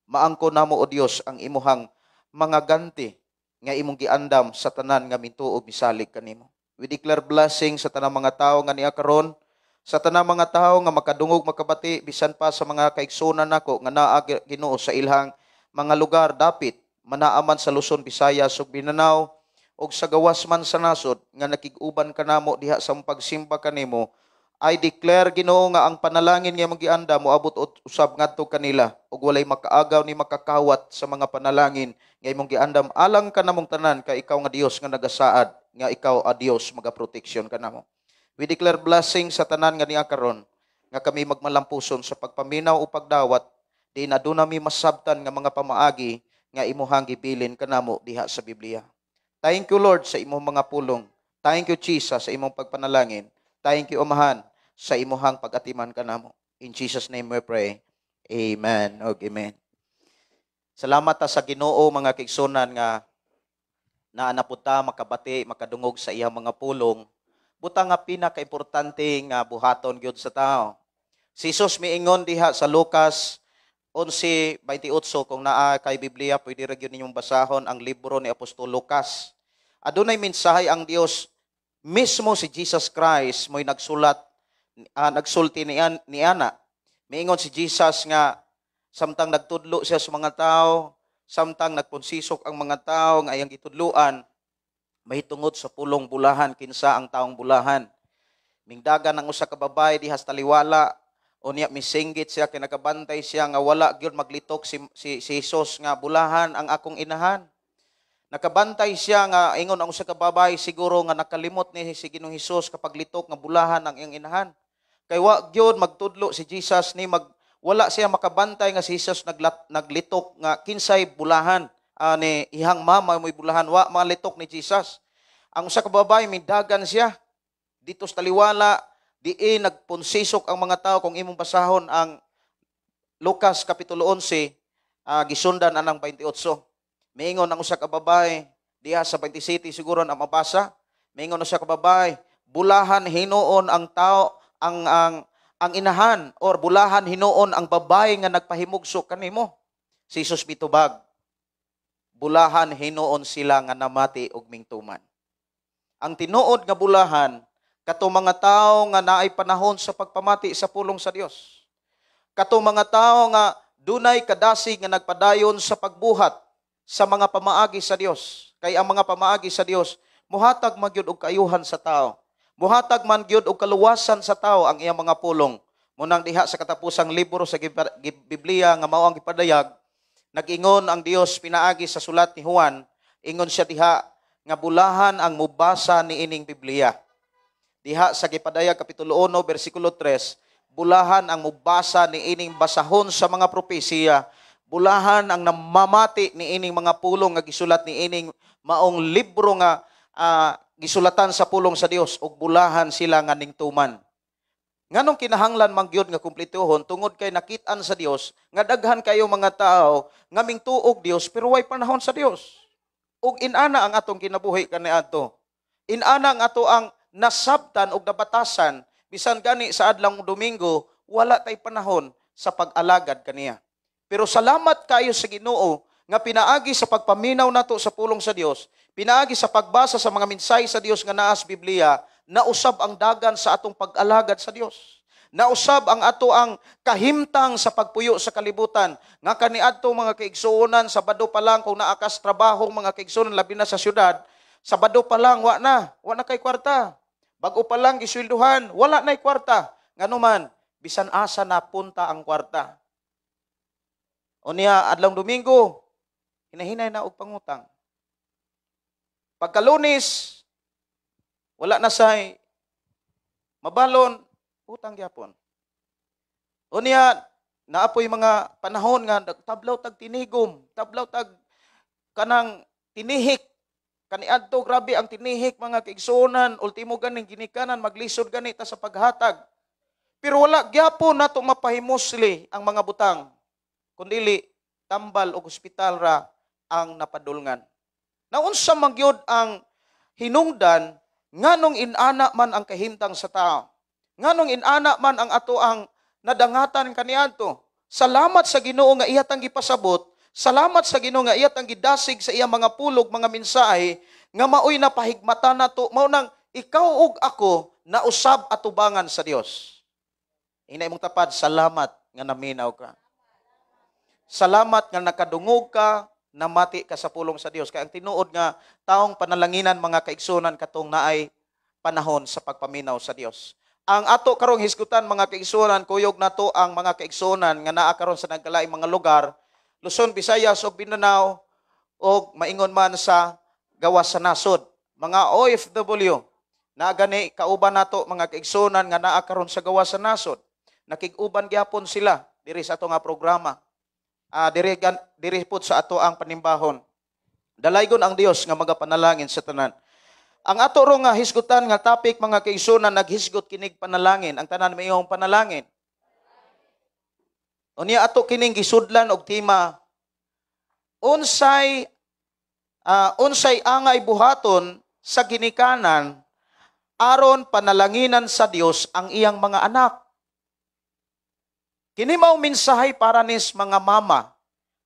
Maangko namo o Dios ang imuhang mga ganti nga imong giandam sa tanan nga mituo misalig kanimo. We declare blessing sa tanang mga tao nga niya karon, sa tanang mga tao nga makadungog makabati bisan pa sa mga kaigsunan nako nga naa Ginoo sa ilhang mga lugar dapit manaaman sa Luzon, Visayas ug Mindanao ug sa gawas man sa nasod nga nakig-uban kanamo diha sa pagsimba kanimo. I declare Ginoo nga ang panalangin nga imong gianda moabot usab ngadto kanila ug walay makaagaw ni makakawat sa mga panalangin nga imong giandam alang kanamong tanan kay ikaw nga Dios nga nagasaad, nga ikaw a Dios magaproteksyon kanamo. We declare blessing sa tanan nga niya karon nga kami magmalampuson sa pagpaminaw o pagdawat di na aduna mi masabtan nga mga pamaagi nga imuhang gibilin kanamo diha sa Biblia. Thank you Lord sa imong mga pulong. Thank you Jesus sa imong pagpanalangin. Thank you Amahan sa imuhang pag-atiman kanamo. In Jesus name we pray. Amen. Amen. Salamat ta sa Ginoo mga kaigsunan nga naanaputa makabati makadungog sa iyang mga pulong. Buta nga pinaka-importante nga buhaton gyud sa tao. Si Jesus miingon diha sa Lucas 11:28 kung naa kay Biblia pwede ra gyud ninyong basahon ang libro ni Apostol Lucas. Adunay mensahe ang Dios mismo si Jesus Christ mo'y nagsulti ni ana. Miingon si Jesus nga Samtang nagtudlo siya sa mga tao, samtang nagpunsisok ang mga tao nga iyang gitudluan, mahitungod sa pulong bulahan kinsa ang taong bulahan. Mingdagan ang usa ka babae dihas taliwala, unya misinggit siya kay nakabantay siya nga wala gyud maglitok si Jesus nga bulahan ang akong inahan. Nakabantay siya nga ingon ang usa ka babae siguro nga nakalimot ni si Ginoong Hesus kapag litok nga bulahan ang iyang inahan. Kay wa gyud magtudlo si Jesus ni wala siya makabantay nga si Jesus naglitok nga kinsay bulahan ni ihang mama mo'y bulahan, wa malitok ni Jesus. Ang usa ka babae mindagan siya dito sa taliwala, diin nagpunsisok ang mga tao. Kung imong basahon ang Lucas Kapitulo 11, gisundan anang 28. Maingon ang usa ka babae, diha sa 27 siguro na mabasa. Maingon usa ka babae, bulahan hinuon ang tao, ang inahan, or bulahan hinuon ang babae nga nagpahimugso kanimo. Si Jesus mitubag, bulahan hinuon sila nga namati og mingtuman. Ang tinuod nga bulahan, kato mga tao nga naay panahon sa pagpamati sa pulong sa Dios. Kato mga tao nga dunay kadasig nga nagpadayon sa pagbuhat sa mga pamaagi sa Dios. Kay ang mga pamaagi sa Dios muhatag man gyud og kaayuhan sa tao. Muhatag man gyud og kaluwasan sa tao ang iyang mga pulong. Munang diha sa katapusang libro sa Biblia nga mao ang gipadayag, nag-ingon ang Dios pinaagi sa sulat ni Juan, ingon siya diha nga bulahan ang mubasa niining Biblia. Diha sa gipadayag Kapitulo 1, versikulo 3, bulahan ang mubasa ni ining basahon sa mga propesiya, bulahan ang namamati ni ining mga pulong nga gisulat ni ining maong libro nga gisulatan sa pulong sa Dios, ug bulahan sila nga ningtuman. Nganong kinahanglan man gyud nga kumplituhon tungod kay nakit-an sa Dios nga daghan kayo mga tao nga mingtuog Dios pero way panahon sa Dios. Ug inana ang atong kinabuhi kaniadto. Inana ang ato ang nasabtan og nabatasan bisan gani sa adlang Domingo wala tay panahon sa pag-alagad kaniya. Pero salamat kayo sa Ginoo nga pinaagi sa pagpaminaw nato sa pulong sa Dios, pinaagi sa pagbasa sa mga mensahe sa Dios nga naa sa Biblia, nausab ang dagan sa atong pag-alagad sa Dios. Nausab ang ato ang kahimtang sa pagpuyo sa kalibutan. Nga kaniadto mga kaigsuonan, Sabado pa lang kung naakas trabaho mga kaigsuonan labi na sa syudad, Sabado pa lang wa na kay kwarta. Bago pa lang gisweldohan, wala na'y kwarta. Nganuman, bisan asa na punta ang kwarta. O niya, adlang Domingo, hinahinay na og pangutang. Pagka-Lunes, wala na say mabalon, utang gyapon. O niya, naapoy mga panahon nga tablaw tag tinigom, tablaw tag kanang tinihik. Kaniadto grabe ang tinihik mga kaigsuonan, ultimo ganing ginikanan maglisod gani ta sa paghatag. Pero wala gyapon nato mapahimosli ang mga butang. Kundili tambal o ospital ra ang napadulngan. Naunsa man gyud ang hinungdan nganong inana man ang kahimtang sa tao. Nganong inana man ang ato ang nadangatan kaniadto. Salamat sa Ginoo nga iyatang gipasabot. Salamat sa Ginoo nga iyat ang gidasig sa iyang mga pulog, mga mensahe nga maoy napahigmatan nato mao nang ikaw ug ako nausab atubangan sa Dios. Hinay mong tapad, salamat nga naminaw ka. Salamat nga nakadungog ka, namati ka sa pulong sa Dios. Kaya ang tinuod nga taong panalanginan mga kaigsunan katong naay panahon sa pagpaminaw sa Dios. Ang ato karong hisgutan mga kaigsunan, kuyog nato ang mga kaigsunan nga naa karon sa nagkalaing mga lugar, Luzon, Visayas ug Mindanao ug maingon man sa gawas sa nasod. Mga OFW na gani kauban nato mga kaigsunan nga naa karon sa gawas sa nasod. Nakig-uban gyapon sila diri sa ato nga programa. Diri pud sa ato ang panimbahon. Dalaygon ang Dios nga magapanalangin sa tanan. Ang ato ro nga hisgutan nga topic mga kaigsunan naghisgot kinig panalangin. Ang tanan mayong panalangin. Unya ato kining gisudlan og tema unsay angay buhaton sa ginikanan aron panalanginan sa Dios ang iyang mga anak. Kini mao mensahe para nis mga mama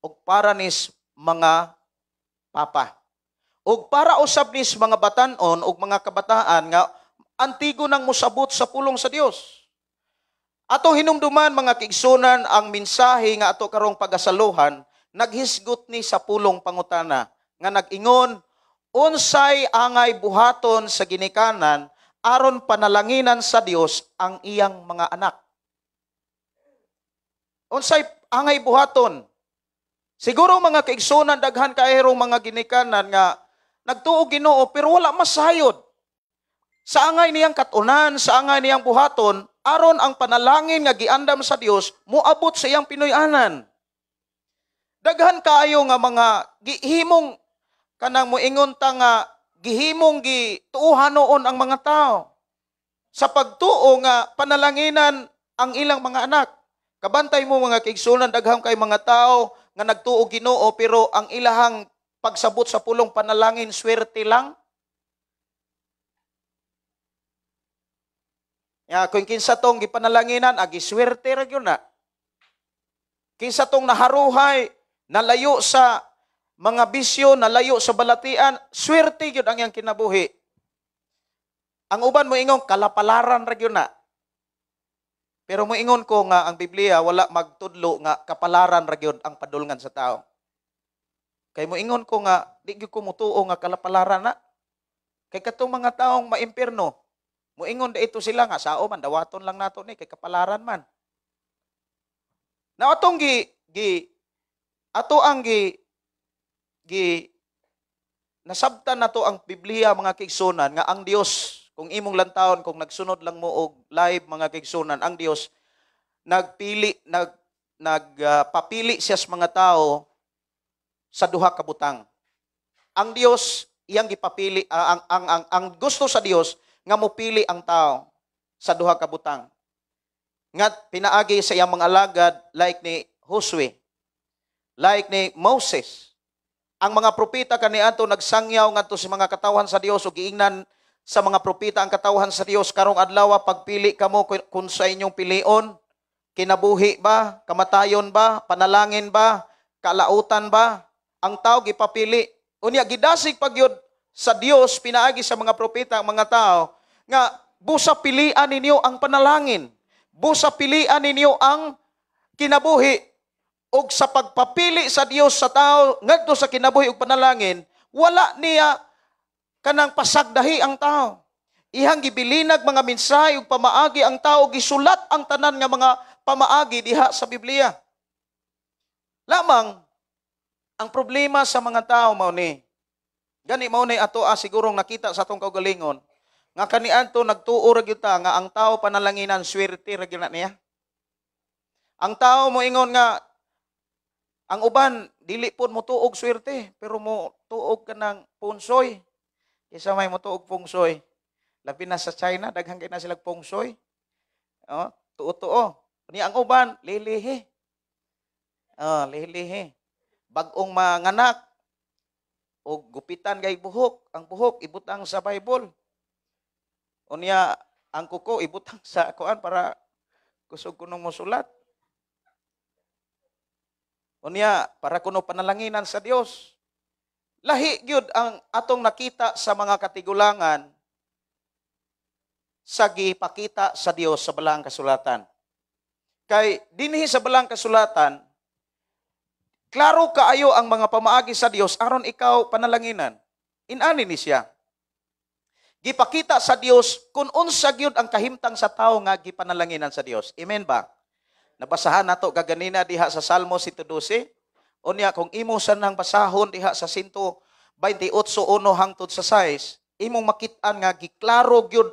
ug para nis mga papa. Ug para usab nis mga batan-on ug mga kabataan nga antigo nang mosabot sa pulong sa Dios. Atong hinumduman mga kiigsunan ang mensahe nga ato karong pagasaluhan, naghisgot ni sa pulong pangutana nga nag-ingon, unsay angay buhaton sa ginikanan aron panalanginan sa Dios ang iyang mga anak. Unsay angay buhaton? Siguro mga kaigsunan daghan kaayong mga ginikanan nga nagtuo Ginoo pero wala masayod. Sa angay niyang katunan, sa angay niyang buhaton, aron ang panalangin nga giandam sa Dios moabot sa iyang pinuy-anan. Daghan kaayo nga mga gihimong kanang moingon ta nga gihimong gituuhan noon ang mga tao sa pagtuo nga panalanginan ang ilang mga anak. Kabantay mo mga kaigsunan, daghang kay mga tao nga nagtuo Ginoo pero ang ilahang pagsabot sa pulong panalangin swerte lang. Ya, kung kinsa tong gipanalanginan agi swerte ra gyud na. Kinsa tong naharuhay, nalayo sa mga bisyo, nalayo sa balatian, swerte gyud ang iyang kinabuhi. Ang uban mo ingong kalapalaran ra gyud na. Pero moingon ko nga ang Biblia wala magtudlo nga kapalaran ra gyud ang padulngan sa tao. Kay moingon ko nga di gyud ko mutuo nga kalapalaran na. Kay katong mga taong maimpierno, moingon da ito sila nga sao man dawaton lang nato ni kay kapalaran man. Na atong nasabtan nato ang Biblia mga kaigsunan nga ang Dios kung imong lantawon, kung nagsunod lang mo og live mga kaigsunan, ang Dios nagpapili siya sa mga tao sa duha ka butang. Ang Dios iyang gipapili ang gusto sa Dios nga mopili ang tao sa duha ka butang. Nga pinaagi sa iyang mga alagad like ni Josue, like ni Moses. Ang mga propeta kaniadto nagsangyaw ngadto sa mga katawhan sa Dios ug giingnan sa mga propeta ang katawhan sa Dios karong adlaw pagpili kamo kung sa inyong pilion, kinabuhi ba, kamatayon ba, panalangin ba, kalautan ba, ang tao gipapili. Unya gidasig pagyud sa Dios pinaagi sa mga propeta ang mga tao nga busa pilian ninyo ang panalangin, busa pilian ninyo ang kinabuhi. Og sa pagpapili sa Dios sa tao ngadto sa kinabuhi ug panalangin, wala niya kanang pasagdahi ang tao. Ihang gibilinag mga mensahe ug pamaagi ang tao, gisulat ang tanan nga mga pamaagi diha sa Biblia. Lamang ang problema sa mga tao mao ni gani mao ni ato sigurong nakita sa atong kaugalingon nga kaniadto nagtuo ra gyud ta nga ang tao panalanginan swerte ra gyud na niya. Ang tao moingon nga ang uban dili pud mo tuog swerte pero mo tuog kanang punsoy. Isa may motuog feng shui. Labi na sa China, daghang kay na sila feng shui. Oh, tuo-tuo. Ni ang uban, lilihi. Oh, lilihi. Bagong manganak o gupitan kay buhok. Ang buhok ibutang sa Bible. Unya ang kuko ibutang sa kuan para kusog kuno mosulat. Unya para kuno panalanginan sa Dios. Lahi gyud ang atong nakita sa mga katigulangan sa gipakita sa Dios sa Balang Kasulatan. Kay dinhi sa Balang Kasulatan, klaro kaayo ang mga pamaagi sa Dios aron ikaw panalanginan. Inani ni siya. Gipakita sa Dios kung unsa gyud ang kahimtang sa tawo nga gipanalanginan sa Dios. Amen ba? Nabasahan nato gaganina diha sa Salmo 112. Unya kung imo sanang basahon diha sa 128:1 hangtod sa 6, imong makit-an nga giklaro gyud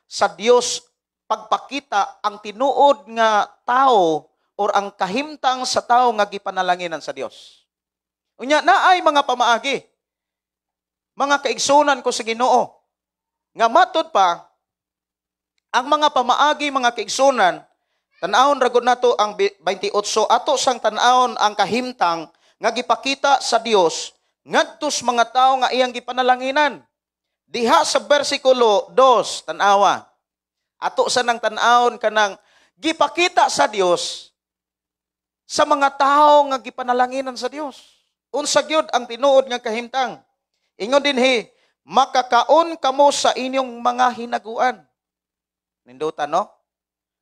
sa Dios pagpakita ang tinuod nga tao or ang kahimtang sa tao nga gipanalanginan sa Dios. Unya naay mga pamaagi, mga kaigsunan ko sa Ginoo, nga matud pa ang mga pamaagi, mga kaigsunan. Tanawon ra gud nato ang 28 ato sang tan-awon ang kahimtang nga gipakita sa Dios ngadtos mga tawo nga iyang gipanalanginan. Diha sa bersikulo 2 tan-awa. Ato sa nang tan-awon kanang gipakita sa Dios sa mga tawo nga gipanalanginan sa Dios. Unsa gyud ang tinuod nga kahimtang? Ingon dinhi, makakaon kamo sa inyong mga hinaguan. Nindutan no?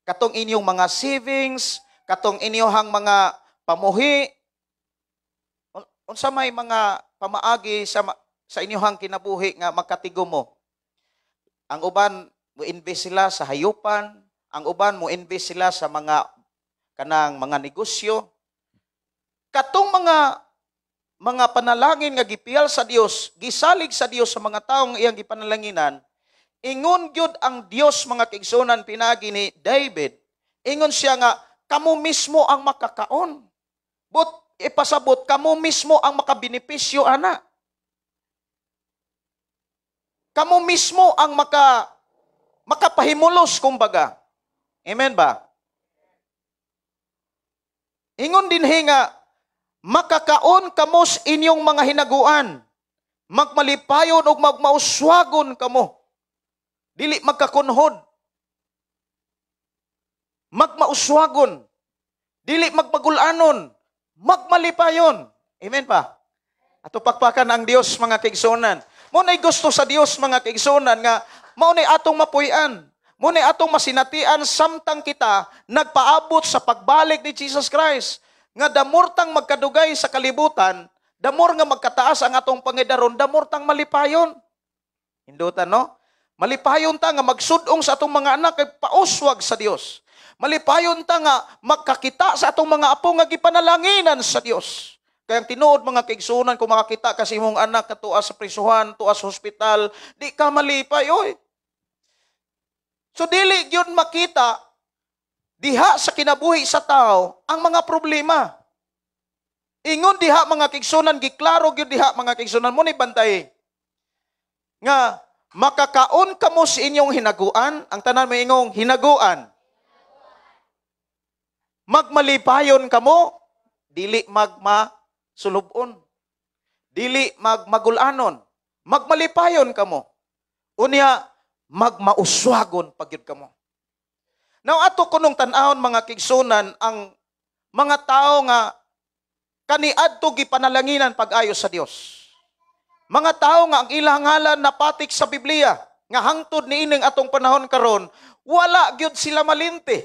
katong inyong mga savings, katong inyong mga pamuhi, unsa may mga pamaagi sa inyong kinabuhi nga makatigo mo. Ang uban mo invest sila sa hayupan, ang uban mo invest sila sa mga kanang mga negosyo. Katong mga panalangin nga gipiyal sa Dios, gisalig sa Dios sa mga taong iyang gipanalanginan, ingon gyud ang Dios mga kaigsunan pinagi ni David. Ingon siya nga, kamo mismo ang makakaon. Ipasabot, kamo mismo ang makabenepisyo, ana. Kamo mismo ang makapahimulos, kumbaga. Amen ba? Ingon din nga, makakaon kamo sa inyong mga hinaguan, magmalipayon o magmauswagon kamo. Dili magkakunhod. Magmauswagon. Dili magmagulanon. Magmalipayon. Amen pa? Ato pakpakan ang Dios mga kaigsunan. Muna'y gusto sa Dios mga kaigsunan nga maunay atong mapuy-an. Muna'y atong masinatian samtang kita nagpaabot sa pagbalik ni Jesus Christ. Nga damortang magkadugay sa kalibutan, damor nga magkataas ang atong pangidaron, damortang malipayon. Hindutan, no? Malipayon ta nga magsudong sa atong mga anak kay pauswag sa Dios. Malipayon ta nga magkakita sa atong mga apo nga gipanalanginan sa Dios. Kaya ang tinuod mga kaigsunan, kung makakita kasi mong anak na tuwa sa prisuhan, tuwa sa hospital, di ka malipay, oy. So dili yun makita diha sa kinabuhi sa tao ang mga problema. Ingon diha mga kaigsunan, giklaro gyud diha mga kaigsunan, mo ni bantay nga makakaon kamo sa inyong hinaguan, ang tanan mo ingong hinaguan. Magmalipayon kamo, dili magmasulubon. Dili magmagulanon. Magmalipayon kamo. Unya magmauswagon pagyud kamo. Now ato kunong tan-awon mga kaigsunan ang mga tao nga kaniadto gipanalanginan pag-ayo sa Dios. Mga tao nga ang ilang ngalan napatik sa Biblia nga hangtod niining atong panahon karon, wala gyud sila malinti.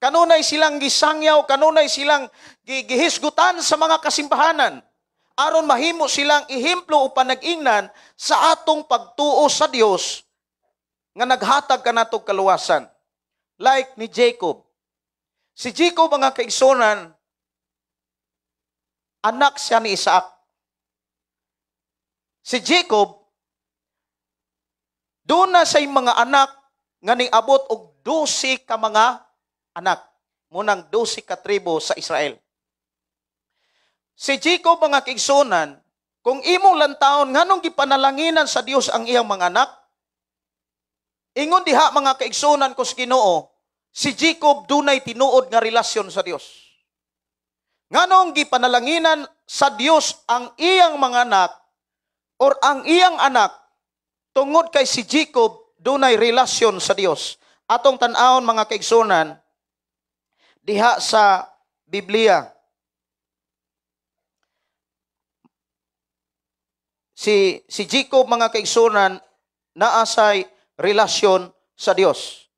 Kanunay silang gisangyaw, kanunay silang gihisgutan sa mga kasimbahanan. Aron mahimo silang ihemplo o panag-ingnan sa atong pagtuo sa Dios nga naghatag kanatong kaluwasan. Like ni Jacob. Si Jacob mga kaigsunan, anak siya ni Isaac. Si Jacob, doon na sa mga anak nga niabot og 12 ka mga anak. Munang 12 ka tribo sa Israel. Si Jacob mga kaigsunan, kung imong lantawon nganong gipanalanginan sa Dios ang iyang mga anak, ingon diha mga kaigsunan ko sa Ginoo, si Jacob dunay tinuod nga relasyon sa Dios. Nganong gipanalanginan sa Dios ang iyang mga anak or ang iyang anak tungod kay si Jacob dunay relasyon sa Dios. Atong tan-awon mga kaigsunan diha sa Biblia. Si Jacob mga kaigsunan naasay relasyon sa Dios.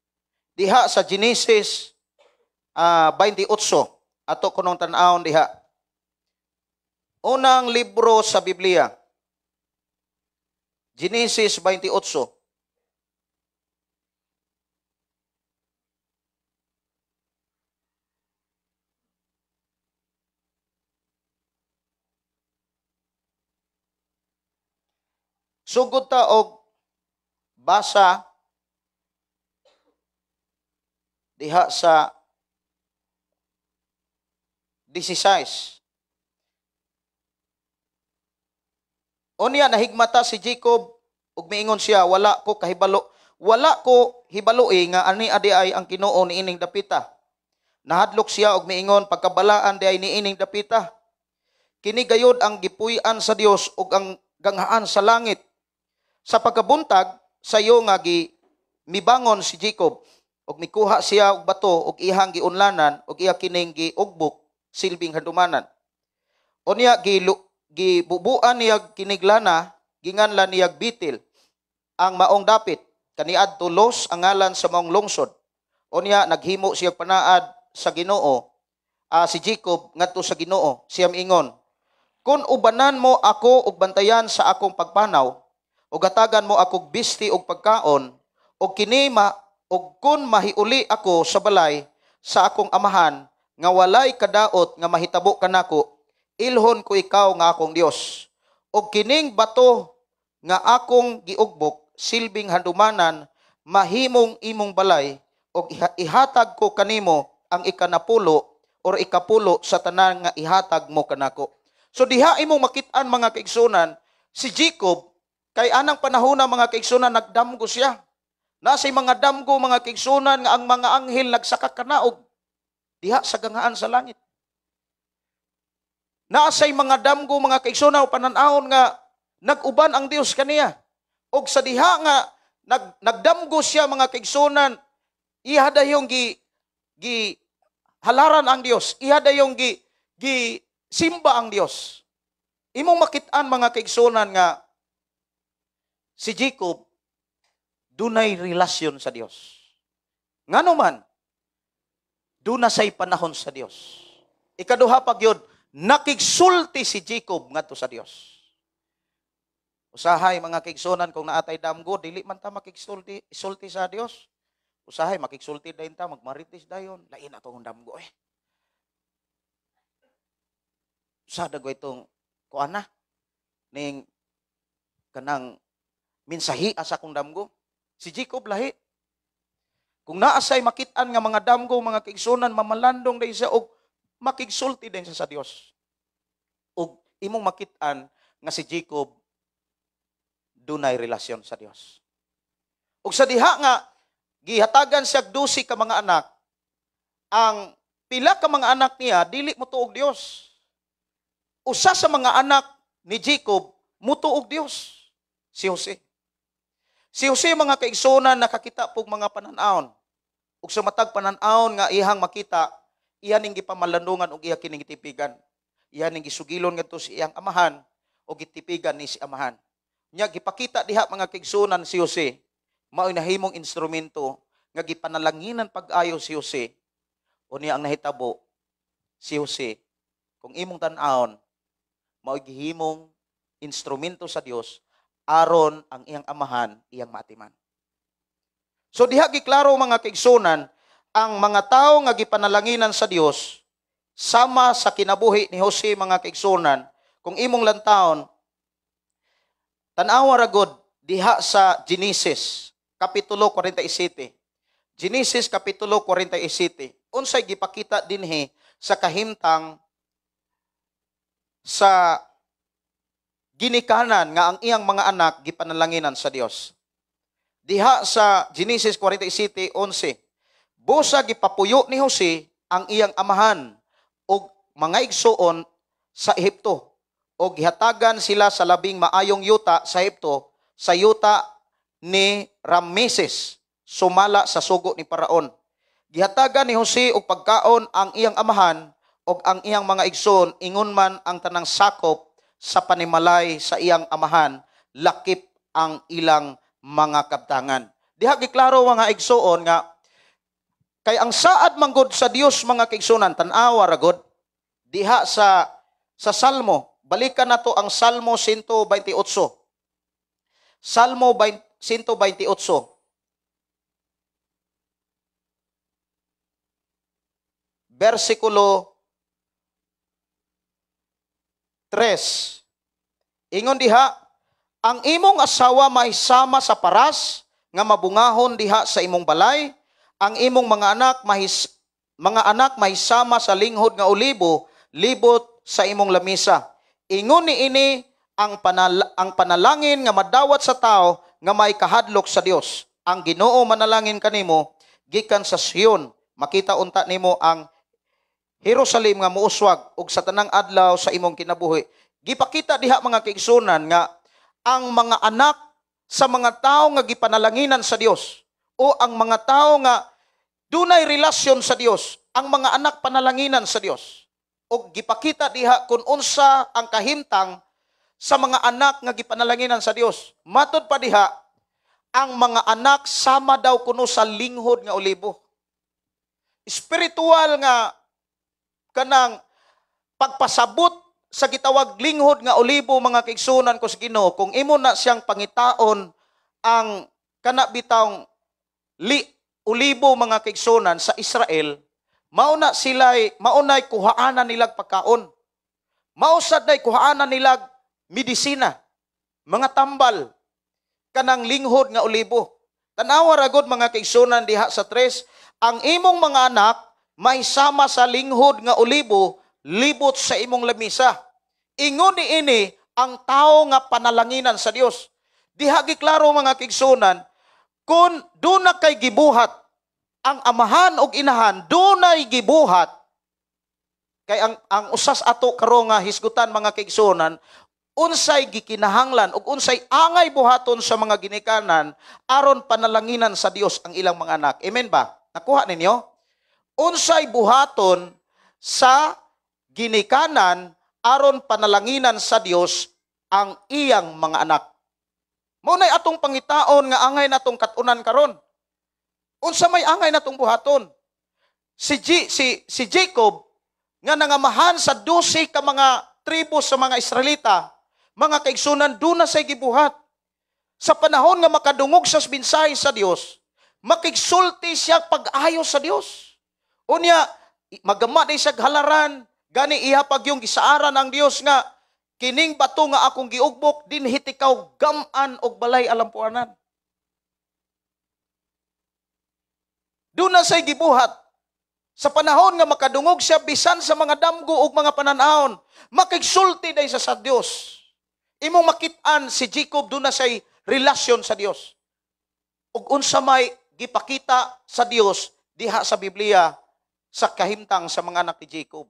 Diha sa Genesis 28, ato kunong tan-awon diha. Unang libro sa Biblia. Genesis 28. Sugod ta og basa diha sa 16. Unya nahigmata si Jacob ug miingon siya, wala ko hibaloi nga ani adi ay ang Ginoo niining dapita. Nahadlok siya og miingon, pagkabalaan di ay niining dapita. Kini gayud ang gipuy-an sa Dios ug ang ganghaan sa langit. Sa pagkabuntag sayo nga mibangon si Jacob ug mikuha siya og bato ug ihang giunlanan ug iya kining giugbok silbing hadumanan. Unya gibubuan niya kiniglana, ginganlan niyag Bitil, ang maong dapit, kaniadto Los ang ngalan sa maong lungsod. Unya naghimo siya panaad sa Ginoo. Si Jacob ngadto sa Ginoo, siyam ingon, kun ubanan mo ako og bantayan sa akong pagpanaw, ug hatagan mo akog bisti og pagkaon, og kinima og kun mahiuli ako sa balay sa akong amahan, nga walay kadaot nga mahitabo kanako, ilhon ko ikaw nga akong Dios. Og kining bato nga akong giugbok, silbing handumanan, mahimong imong balay, og ihatag ko kanimo ang ikanapulo or ikapulo sa tanan nga ihatag mo kanako. So diha imong makit-an mga kaigsunan, si Jacob, kay anang panahon na mga kaigsunan, nagdamgo siya. Nasa'y mga damgo mga kaigsunan nga ang mga anghel nagsaka kanaog diha sa gangaan sa langit. Nasa'y mga damgo mga kaigsunan o pananahon nga naguban ang Dios kaniya. Og sa diha nga nagdamgo siya mga kaigsunan, iha dayong gi halaran ang Dios, iha dayong gi simba ang Dios. Imong makit-an mga kaigsunan nga si Jacob dunay relasyon sa Dios. Ngano man duna say panahon sa Dios. Ikaduha pa gyud, nakigsulti si Jacob ngadto sa Dios. Usahay mga kaigsunan, kung naatay damgo, dili man ta makigsulti sa Dios. Usahay makigsulti dayon ta, magmarites dayon, lain atong damgo eh. Sa dago itong kuana ning kanang minsahi asa kong damgo. Si Jacob lahi. Kung naasay makit-an nga mga damgo, mga kaigsunan, mamalandong dayon siya og makigsulti dayon siya sa Dios. Og imong makit-an nga si Jacob dunay relasyon sa Dios. Og sa diha nga gihatagan siya 12 ka mga anak, ang pila ka mga anak niya dili motuog Dios. Usa sa mga anak ni Jacob motuog Dios, si Jose. Si Jose mga kaigsunan nakakita pog mga pananaon. Ug sa matag pananaon nga ihang makita, iya ning gipamalandungan ug iya kining gitipigan. Iya ning gisugilon ngadto si iyang amahan ug gitipigan ni si amahan. Nya gipakita diha mga kaigsunan si Jose, mao'y nahimong instrumento nga gipanalanginan pag-ayo si Jose. Unya ang nahitabo si Jose, kung imong tan-awon, mao'y gihimong instrumento sa Dios aron ang iyang amahan iyang maatiman. So diha giklaro mga kaigsunan, ang mga tawo nga gipanalanginan sa Dios sama sa kinabuhi ni Jose mga kaigsunan, kung imong lantawon, tan-awa ra gud diha sa Genesis kapitulo 47. Genesis kapitulo 47. Unsay gipakita dinhi sa kahimtang sa ginikanan nga ang iyang mga anak gipanalanginan sa Dios. Diha sa Genesis 47:11. Busa gipapuyo ni Jose ang iyang amahan og mga igsuon sa Ehipto, o gihatagan sila sa labing maayong yuta sa Ehipto, sa yuta ni Rameses, sumala sa sugo ni Paraon. Gihatagan ni Jose og pagkaon ang iyang amahan og ang iyang mga igsoon, ingon man ang tanang sakop sa panimalay sa iyang amahan, lakip ang ilang mga kabtangan. Diha giklaro mga igsoon nga kay ang saad manggod sa Dios mga kaigsunan, tan-awa ra gud diha sa Salmo. Balikan nato ang Salmo 128. Salmo 128. Versikulo 3. Ingon diha, ang imong asawa mahisama sa paras nga mabungahon diha sa imong balay, ang imong mga anak mahisama sa linghod nga olibo, libot sa imong lamisa. Ingon ni ini ang panalangin nga madawat sa tao nga may kahadlok sa Dios. Ang Ginoo manalangin kanimo gikan sa Sion. Makita unta nimo ang Jerusalem nga muuswag ug sa tanang adlaw sa imong kinabuhi. Gipakita diha mga kaigsunan nga ang mga anak sa mga tao nga gipanalanginan sa Dios, o ang mga tao nga dunay relasyon sa Dios, ang mga anak panalanginan sa Dios. O gipakita diha kung unsa ang kahimtang sa mga anak nga gipanalanginan sa Dios. Matod pa diha, ang mga anak sama daw kuno sa linghod nga olibo. spiritual nga kanang pagpasabot sa gitawag linghod nga olibo mga kaigsunan ko sa Ginoo, kung imo na siyang pangitaon ang kana bitawng olibo mga kaigsunan sa Israel, maunay kuhaanan nilag pagkaon. Mausad nay kuhaanan nilag medisina, mga tambal kanang linghod nga olibo. Tanawa ragod mga kaigsunan diha sa 3, ang imong mga anak may sama sa linghod nga olibo libot sa imong lamisa. Ingon niini ang tao nga panalanginan sa Dios. Diha giklaro mga kaigsunan, kung duna kay gibuhat ang amahan ug inahan, dunay gibuhat kay ang usas ato karon nga hisgutan mga kaigsunan, unsay gikinahanglan ug unsay angay buhaton sa mga ginikanan aron panalanginan sa Dios ang ilang mga anak. Amen ba? Nakuha ninyo? Unsay buhaton sa ginikanan aron panalanginan sa Dios ang iyang mga anak. Maunay atong pangitaon nga angay natong katunan karon. Unsa may angay natong buhaton? Si Jacob nga nangamahan sa 12 ka mga tribo sa mga Israelita, mga kaigsunan, duna say gibuhat. Sa panahon nga makadungog sa mensahe sa Dios, makigsulti siya pag-ayo sa Dios. Unya, magama day siya halaran, gani ihapag yung gisaaran ng Dios nga, kining bato nga akong giugbok, dinhit ikaw gaman og balay alampuanan. Duna say gibuhat. Sa panahon nga makadungog siya bisan sa mga damgo ug mga pananahon, makigsulti day sa Dios. Imong makit-an si Jacob duna say relasyon sa Dios. Ug unsa may gipakita sa Dios diha sa Biblia sa kahimtang sa mga anak ni Jacob.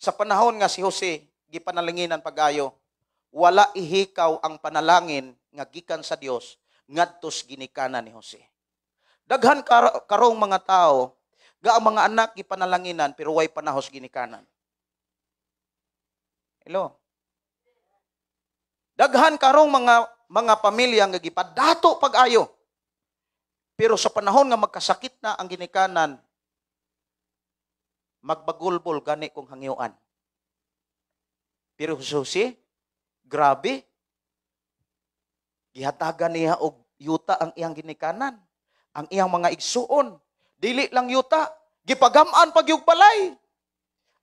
Sa panahon nga si Jose gipanalanginan pag-ayo, wala ihikaw ang panalangin nga gikan sa Dios ngadtos ginikanan ni Jose. Daghan karong mga tao ga ang mga anak gipanalanginan pero way panahos ginikanan. Hello. Daghan karong mga pamilya nga gipadato pag-ayo. Pero sa panahon nga magkasakit na ang ginikanan, magbagulbol gani kung hangyuan. Pero Jose, grabe. Gihatagan niya og yuta ang iyang ginikanan, ang iyang mga igsuon. Dili lang yuta, gipagaman pagyug balay.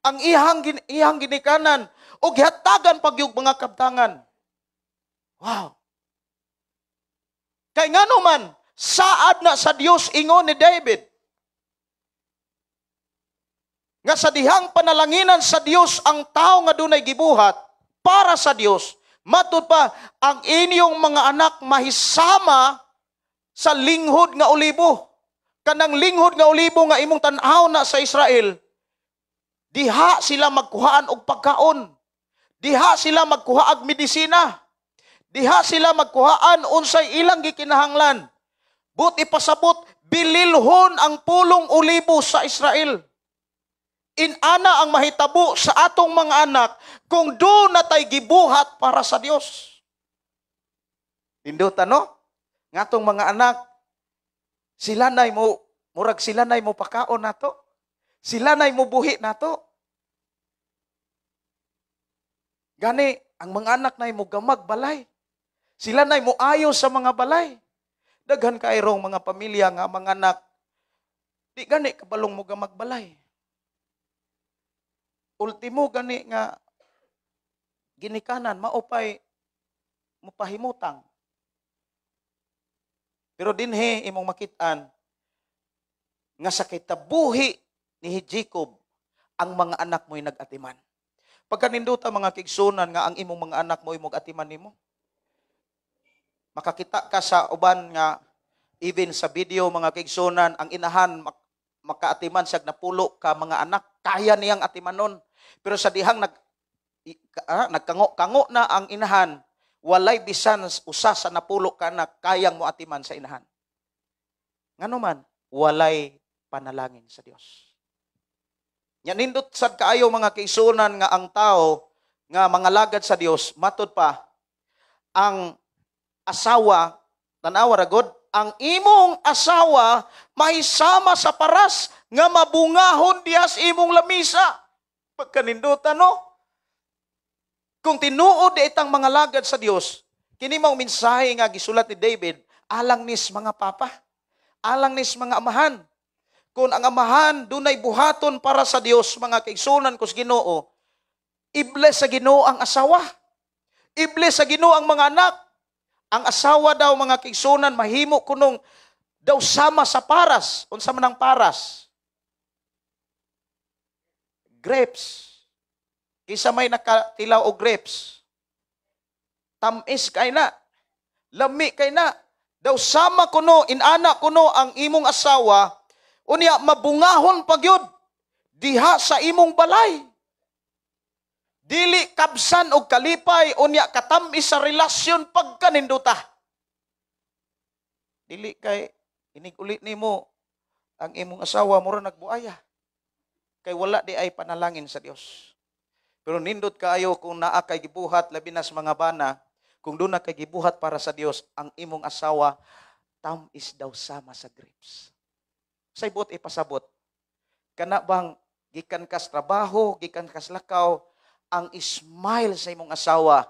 Ang iyang ginikanan o gihatagan pagyug mga kabtangan. Wow. Kay ngano man saad na sa Dios ingon ni David. Nga sa dihang panalanginan sa Dios ang tao nga dunay gibuhat para sa Dios. Matud pa ang inyong mga anak mahisama sa linghod nga olibo. Kanang linghod nga olibo nga imong tan-aw na sa Israel, diha sila magkuhaan og pagkaon. Diha sila magkuha og medisina. Diha sila magkuhaan unsay ilang gikinahanglan. But ipasabot, bililhon ang pulong olibo sa Israel. Inana ang mahitabo sa atong mga anak kung do natay gibuhat para sa Dios. Induta no? Ngatong mga anak, sila nay mo pakaon nato. Sila nay mo buhi nato. Gani ang mga anak nay mo gamag balay. Sila nay mo ayo sa mga balay. Daghan kairong mga pamilya nga mga anak di gani kabalong mo gamag balay. Ultimo gani nga ginikanan maupay mo pahimutang. Pero dinhi imong makit-an nga sa kitabuhi ni Jacob, ang mga anak mo'y nag-atiman. Pagkaninduta mga kigsunan nga ang imong mga anak mo'y mag-atiman nimo. Makakita ka sa uban nga, even sa video mga kigsunan, ang inahan makaatiman siya napulo ka mga anak, kaya niyang atimanon. Pero sa dihang nagkango na ang inahan, walay bisan usa sa napulo ka na kayang mo atiman sa inahan. Ngano man, walay panalangin sa Dios. Nya nindot sad kaayo mga kaisunan nga ang tao nga mga lagad sa Dios, matud pa ang asawa tanawa ra gud ang imong asawa mahisama sa paras nga mabungahon diha sa imong lamisa. Pagkanindutan, no? Kung tinuod itang mga lagad sa Dios, kini mao mensahe nga gisulat ni David, alang nis mga papa, alang nis mga amahan. Kung ang amahan dunay buhaton para sa Dios, mga kaigsunan ko sa Ginoo, ibles sa Ginoo ang asawa. Ibles sa Ginoo ang mga anak. Ang asawa daw, mga kaigsunan, mahimo kunong daw sama sa paras. Unsa man ang paras? Grapes. Kisa may nakatilaw o grapes. Tamis kay na. Lami kay na. Daw sama kuno, inana kuno ang imong asawa, unya mabungahon pagyud diha sa imong balay. Dili kabsan og kalipay, unya katamis sa relasyon pagkaninduta. Dili kay inig-ulit nimo ang imong asawa mura nagbuaya. Kay wala di ay panalangin sa Dios. Pero nindot kaayo kung naa kay gibuhat labi na sa mga bana, kung doon na kay gibuhat para sa Dios, ang imong asawa tamis daw sama sa grapes. Say bot ipasabot. Kana bang gikan kas trabaho, gikan kas lakaw, ang smile sa imong asawa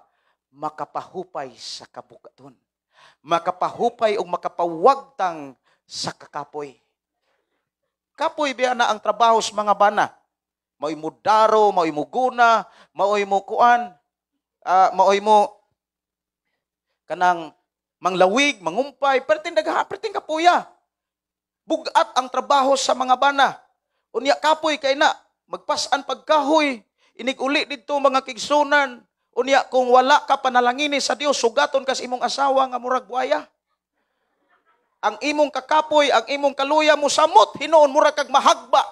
makapahupay sa kabukaton. Makapahupay o makapawagtang sa kakapoy. Kapoy biya na ang trabaho sa mga bana. Mao'y mo daro, mao'y mo guna, mao'y mo kuan, mao'y mo kanang manglawig, mangumpay, perting kapuya. Bugat ang trabaho sa mga bana. Unya kapoy kay na, magpasan pagkahoy, inig-uli dito mga kigsunan. Unya kung wala ka panalangini sa Dios, sugaton ka sa imong asawa nga murag buaya. Ang imong kakapoy, ang imong kaluya mo samot, hinuon murag kag mahagba.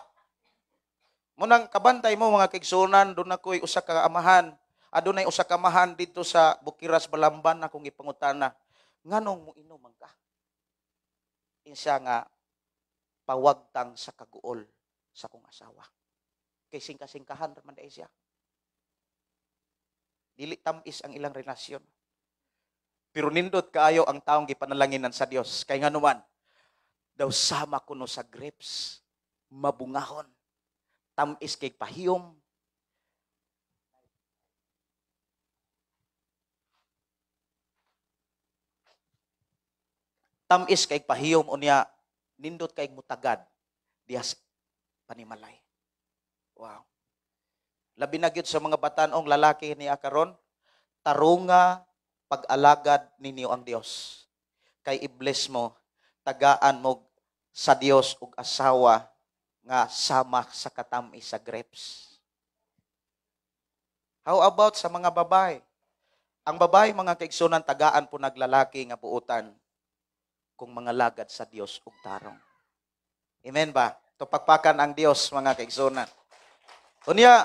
Munang kabantay mo mga kigsunan, doon ako'y usa ka amahan. Adunay usa ka amahan dito sa Bukiras, Balamban na kung ipangutana. Nganong mo inuman ka? Isa nga pawagtang sa kaguol sa kong asawa. Kay singka-singkahan raman dai siya. Dili tamis ang ilang relasyon. Pero nindot kaayo ang taong gipanalanginan sa Dios. Kay nganuman, daw sama kuno sa grapes, mabungahon, tamis kay pahiyom. Tamis kay pahiyom unya nindot kay mutagad diha sa panimalay. Wow. Labi na gyud sa mga batanong lalaki niya karon, tarunga pag-alagad ninyo ang Dios. Kay i-bless mo, tagaan mo sa Dios ug asawa nga sama sa katamis sa grapes. How about sa mga babae? Ang babae, mga kaigsunan, tagaan po naglalaki nga buutan kung mga lagad sa Dios ug tarong. Amen ba? Tupakpakan ang Dios, mga kaigsunan. Unya,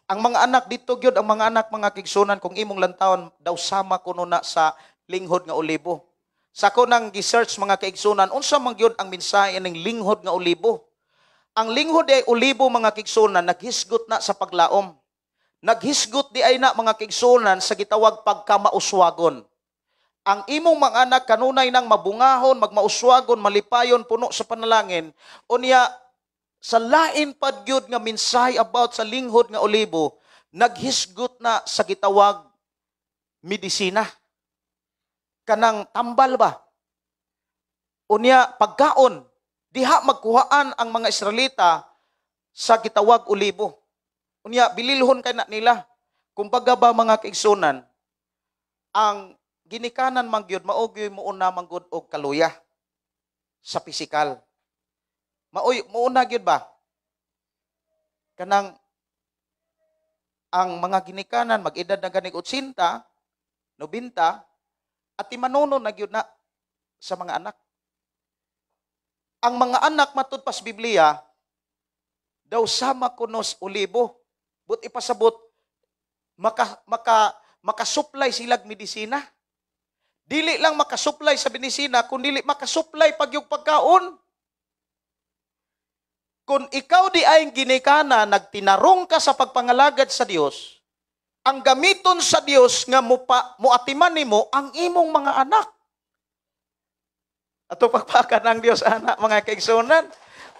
ang mga anak dito gyud, ang mga anak mga kigsunan kung imong lantawon daw sama kuno na sa linghod nga olibo. Sa ko nang gi-search mga kaigsunan, unsa man gyud ang mensahe ning linghod nga olibo? Ang linghod ay olibo mga kigsunan naghisgot na sa paglaom. Naghisgot di ay na mga kigsunan sa gitawag pagkamauswagon. Ang imong mga anak kanunay nang mabungahon, magmauswagon, malipayon, puno sa panalangin, unya sa lain padyod nga mensahe about sa linghod nga olibo, naghisgot na sa gitawag medisina. Kanang tambal ba? Unya pagkaon, diha magkuhaan ang mga Israelita sa gitawag olibo. Unya bililhon kay na nila. Kumbaga ba mga kaigsunan, ang ginikanan mangyud maogy mo una manggod og kaluya sa pisikal. Mauna gyud ba? Kanang ang mga ginikanan mag-edad na ganig 80, 90 at timanuno na gyud na sa mga anak. Ang mga anak matud pas Biblia daw sama kunos olibo. But ipasabot makasupply silag medisina. Dili lang makasupply sa medisina kundi makasupply pagyug pagkaon. Kung ikaw di ay ginikana, nagtinarong ka sa pagpangalagad sa Dios, ang gamiton sa Dios nga muatiman nimo ang imong mga anak. Ato pagpakan ng Dios ana mga kaigsunan.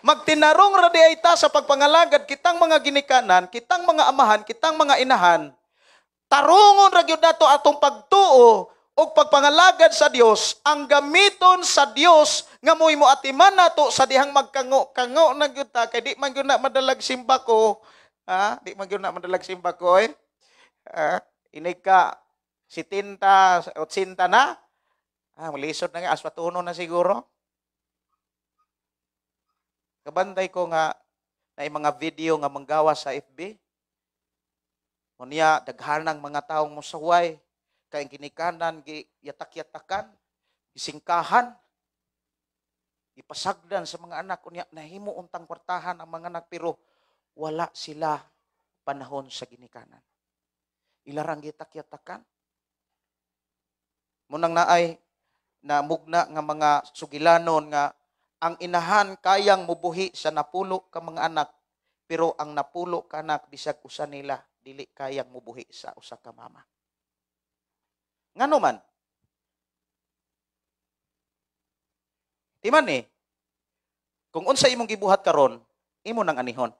Magtinarong ra di ay ta sa pagpangalagad kitang mga ginikanan, kitang mga amahan, kitang mga inahan. Tarungon ra gyud nato atong pagtuo o pagpangalagad sa Dios ang gamiton sa Dios nga mo'y moatiman nato sa dihang magkango-kango na gyud ta kay di man gyud na madalag simba ko. Ha? Di man gyud na madalag simba ko eh. Inig ka 70, 80 na. Malisod na nga aswatuno na siguro. Kabantay ko nga na mga video nga manggawa sa FB. Unya daghanang mga taong mosaway kay ginikanan giyatak-yatakan, gisingkahan, ipasagdan sa mga anak unya nahimo untang kwartahan ang mga anak pero wala sila panahon sa ginikanan. Ilarang giyatak-yatakan. Munang naay na mugna nga mga sugilanon nga ang inahan kayang mubuhi sa napulo ka mga anak pero ang napulo ka anak bisag usa nila dili kayang mubuhi sa usa ka mama. Ngano man? Timan kung unsa imong gibuhat karon, imo nang anihon.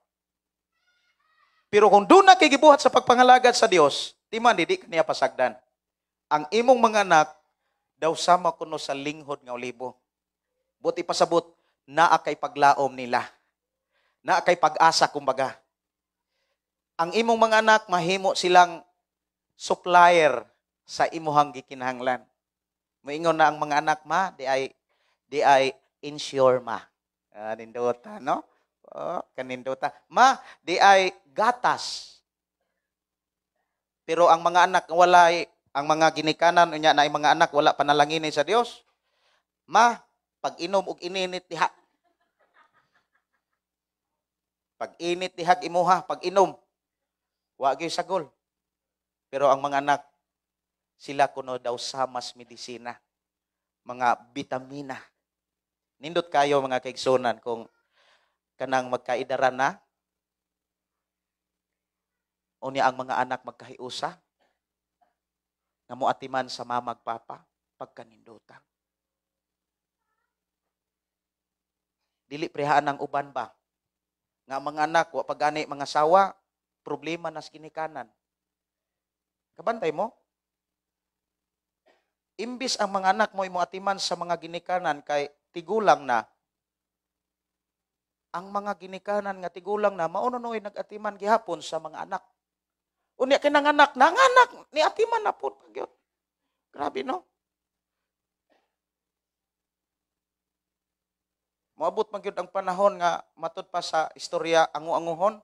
Pero kung doon na kay gibuhat sa pagpangalagad sa Dios, timan di kaniya pasagdan. Ang imong mga anak daw sama kuno sa linghod nga olibo. Buti pasabot, naa kay paglaom nila. Naa kay pag-asa kumbaga. Ang imong mga anak, mahimo silang supplier sa imuhang gikinahanglan. Moingon na ang mga anak ma, di ay insure ma. Nindota, no? Kanindota. Ma, di ay gatas. Pero ang mga anak walay, ang mga ginikanan unya na mga anak wala panalangin sa Dios. Ma, pag inom og ininit diha. Pag init dihag imuha, pag inom, wa gyud sagol. Pero ang mga anak sila kuno daw samas medisina, mga bitamina. Nindot kayo mga kaigsunan kung kanang magkaidaran na unya ang mga anak magkahiusa nga moatiman sa mamag papa pagkanindutan. Dili prehaan ang uban ba? Nga mga anak, wa pagani mga sawa, problema nas kinikanan. Kabantay mo? Imbis ang mga anak mo moatiman sa mga ginikanan kay tigulang na. Ang mga ginikanan nga tigulang na maununoy nagatiman gihapon sa mga anak. Unya kinang anak, nanganak ni atiman na po. Grabe no? Moabot man gyud ang panahon nga matud pa sa istorya angu-anguhon.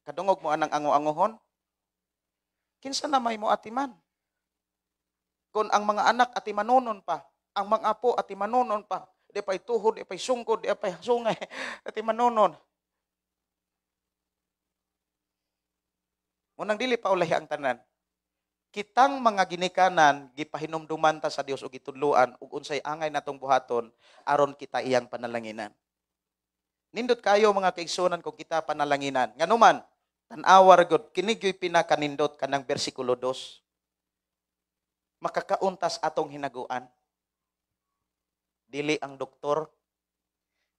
Kadungog mo anang angu-anguhon. Kinsa na may moatiman? Kung ang mga anak atimanonon pa, ang mga apo atimanonon pa, di pa'y tuhod, di pa'y sungkod, di pa'y sungay, atimanonon. Munang dili pa ulahi ang tanan. Kitang mga ginikanan gipahinumduman ta sa Dios ug gitudloan ug unsay angay natong buhaton aron kita iyang panalanginan. Nindot kayo mga kaigsunan kung kita panalanginan. Nganuman tan-awar gud kini gyoy pinakanindot kanang bersikulo 2. Makakauntas atong hinaguan. Dili ang doktor,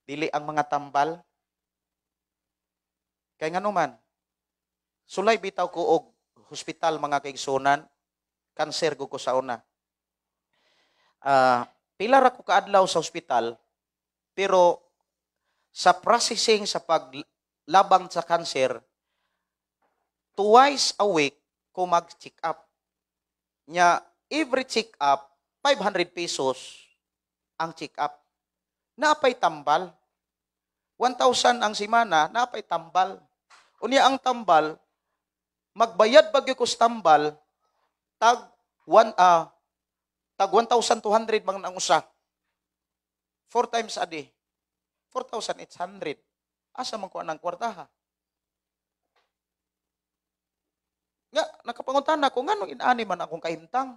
dili ang mga tambal. Kay nganuman sulay bitaw ko og hospital mga kaigsunan, kanser ko sa una. Pila ra ko kaadlaw sa hospital, pero sa processing sa paglabang sa kanser, twice a week ko mag-check up. Nya, every check up, 500 pesos ang check up. Napay tambal. 1,000 ang simana, napay tambal. Unya ang tambal, magbayad bagyo ko sa tambal, tag 1,200 bang ang usa. 4 times a day. 4,800. Asa man ko anang kwartaha? Nga, nakapanguntan ako, nga nung inaani man akong kahimtang.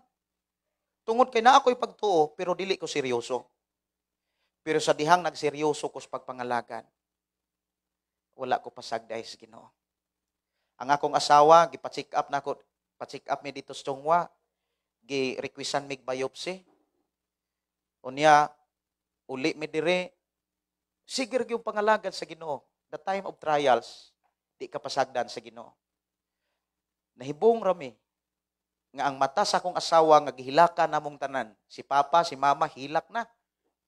Tungod kay na ako'y pagtuo, pero dili ko seryoso. Pero sa dihang nagseryoso ko sa pagpangalagan, wala ko pasagday sa Ginoo. Ang akong asawa, gipa-check up na ako, pa-check up mi dito sa tungwa, gi-requestan mig biopsy. Unya, uli mi dire, sige yung pangalagad sa Ginoo. The time of trials, di ka pasagdan sa Ginoo. Nahibong rami, nga ang mata sa akong asawa, nga gihilaka namong tanan. Si Papa, si Mama, hilak na.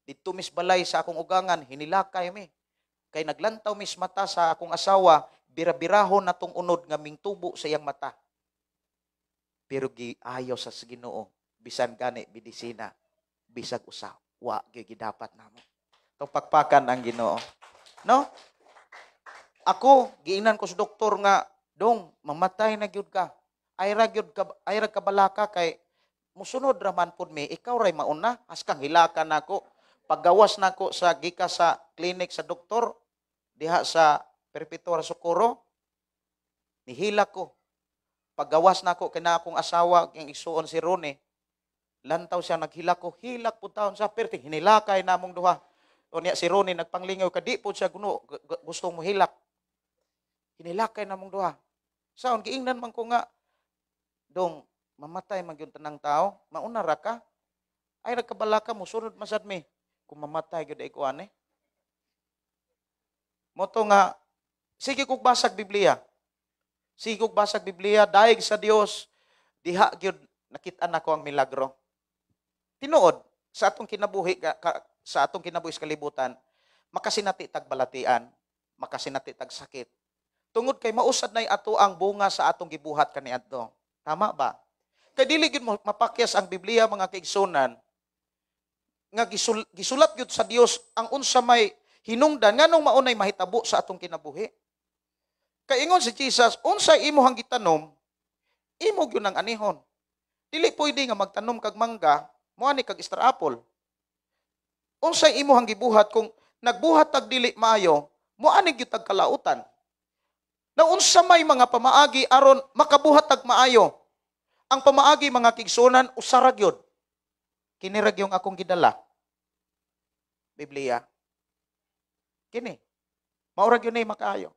Dito mis balay sa akong ugangan, hinilakay mi. Kay naglantaw mis mata sa akong asawa, birabirahon na tong unod nga mingtubo sa iyang mata. Pero giayo sa Ginoo, bisan gani bidisina, bisag usa, wa gidapat namo. Tong pakpakan ang Ginoo. No? Ako, giinan ko sa doktor nga, dong, mamatay na gyud ka. Ay ra kabalaka kay musunod raman pud mi, ikaw ray mauna, askang hilakan nako. Paggawas nako sa gika sa clinic sa doktor diha sa Perpetua Socorro, nihila ko. Paggawas nako kina akong asawa, ang isuon si Rone, lantaw siya naghilak ko, hilak po taon sa perti, hinilakay namong duha. O niya si Rone nagpanglingaw ka, di po siya gustong mo hilak. Hinilakay namong duha. Saon, giingnan man ko nga, dong, mamatay man yung tanang tao, mauna ra ka, ay nagkabalaka mo, sunod masad mi, kung mamatay yun ay kuwan eh. Moto nga, sige kong basag Biblia. Sige kong basag Biblia, daig sa Dios, diha gyud nakita na ko ang milagro. Tinuod, sa atong kinabuhi, sa atong kinabuhi sa kalibutan, makasinati tag balatian, makasinati tag sakit. Tungod kay mausad na ato ang bunga sa atong gibuhat kaniadto. Tama ba? Kay dili gyud mo mapakyas ang Biblia mga kaigsunan nga gisulat gyud sa Dios ang unsa may hinungdan nganong maunay mahitabo sa atong kinabuhi. Kay ingon si Jesus, unsay imong gitanom, imo gyud ang anihon. Dili pwede nga magtanom kag mangga, moani kag star apple. Unsay imong gibuhat kung nagbuhat tag dili maayo, moani gyud tag kalautan. Na unsa may mga pamaagi aron makabuhat tag maayo. Ang pamaagi mga kigsunan usara gyud. Kini ra gyung akong gidala. Biblia. Kini. Maura gyud ni makaayo.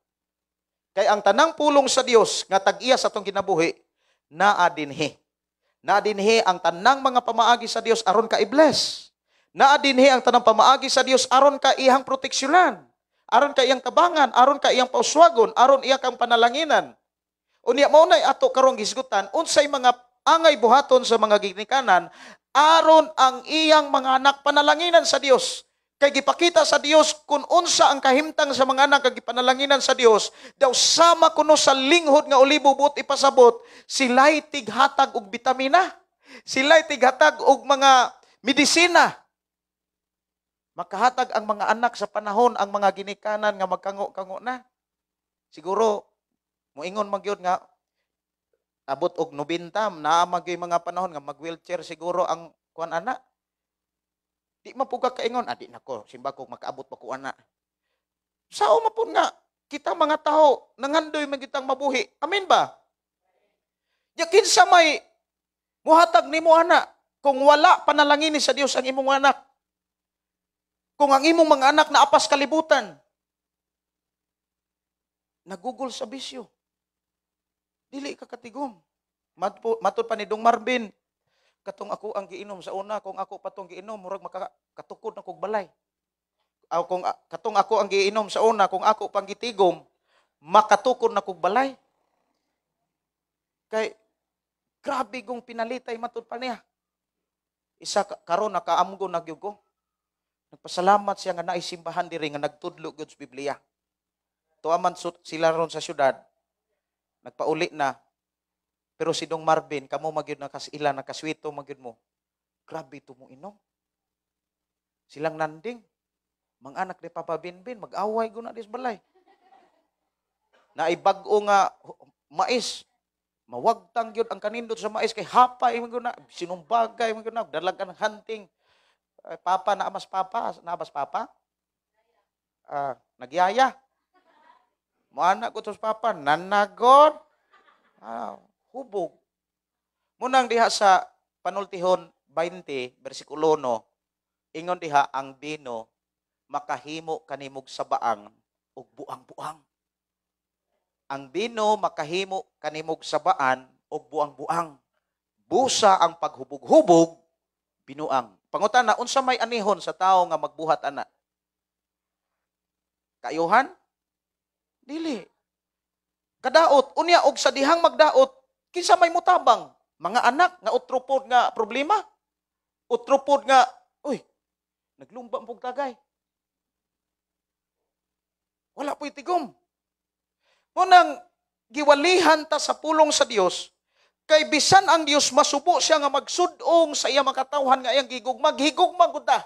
Kay ang tanang pulong sa Dios nga tag-iya sa atong kinabuhi naa dinhi. Naa dinhi ang tanang mga pamaagi sa Dios aron ka i-bless. Naa dinhi ang tanang pamaagi sa Dios aron ka ihang proteksyonan. Aron ka iyang tabangan, aron ka iyang pauswagon, aron iya kang panalanginan. Unya mao nay ato karong gisgutan, unsay mga angay buhaton sa mga ginikanan, aron ang iyang mga anak panalanginan sa Dios. Kay gipakita sa Dios kung unsa ang kahimtang sa mga anak kag gipanalanginan sa Dios, daw sama kuno sa linghod nga olibo buot ipasabot, sila'y tighatag og bitamina, sila'y tighatag og mga medisina. Makahatag ang mga anak sa panahon ang mga ginikanan nga magkango-kango na. Siguro, muingon magyod nga, abot og 90, naamag yung mga panahon nga mag-wheelchair siguro ang kuan anak. Di mapuga kaingon, di nako, simba ko makaabot pa ko anak. Sao mapun nga, kita mga tao, nangandoy magitang mabuhi. Amen ba? Yakin sa may muhatag ni mo anak, kung wala panalangin sa Dios ang imong anak, kung ang imong mga anak na apas kalibutan, nagugol sa bisyo. Dili ka katigom. Matod pa ni Dong Marvin, katong ako ang giinom sa una, kung ako patong giinom, murag makatukod na kog balay. Kung katong ako ang giinom sa una, kung ako pang gitigom, makatukod na kog balay. Kay, grabe kong pinalitay matod pa niya. Isa karon nakaamgo nagyug ko. Nagpasalamat siya nga naisimbahan diri nga nagtudlo gyud sa Biblia. Tuaman sila ron sa syudad. Nagpauli na. Pero si Dong Marvin, kamo magyud nakasila nakaswito magyud mo. Grabe to mo inom. Silang nanding. Mga anak ni Papa Binbin mag-away guna dis balay. Naibag-o nga mais. Mawagtang gyud ang kanindot sa mais kay hapay man guna, sinumbagay man guna, dalagan hunting. Papa, naabas papa? Nagyaya. Muana ko to sa papa, nanagon. Hubog. Munang diha sa panultihon 20, versikulo 1, ingon diha ang bino, makahimo kanimog sa baang ug buang-buang. Ang bino makahimo kanimog sa baan ug buang-buang. Busa ang paghubog-hubog, binuang. Pangutana, unsa may anihon sa tao nga magbuhat ana? Kayuhan? Dili. Kadaot, unya og sa dihang magdaot, kinsa may mutabang? Mga anak nga utropod nga problema? Utropod nga, uy, naglumba pug tagay. Wala po'y tigom. Munang giwalihan ta sa pulong sa Dios, kay bisan ang Dios masubo siya nga magsudong sa iya makatawhan nga iyang gigugmag, higugmag gud ta.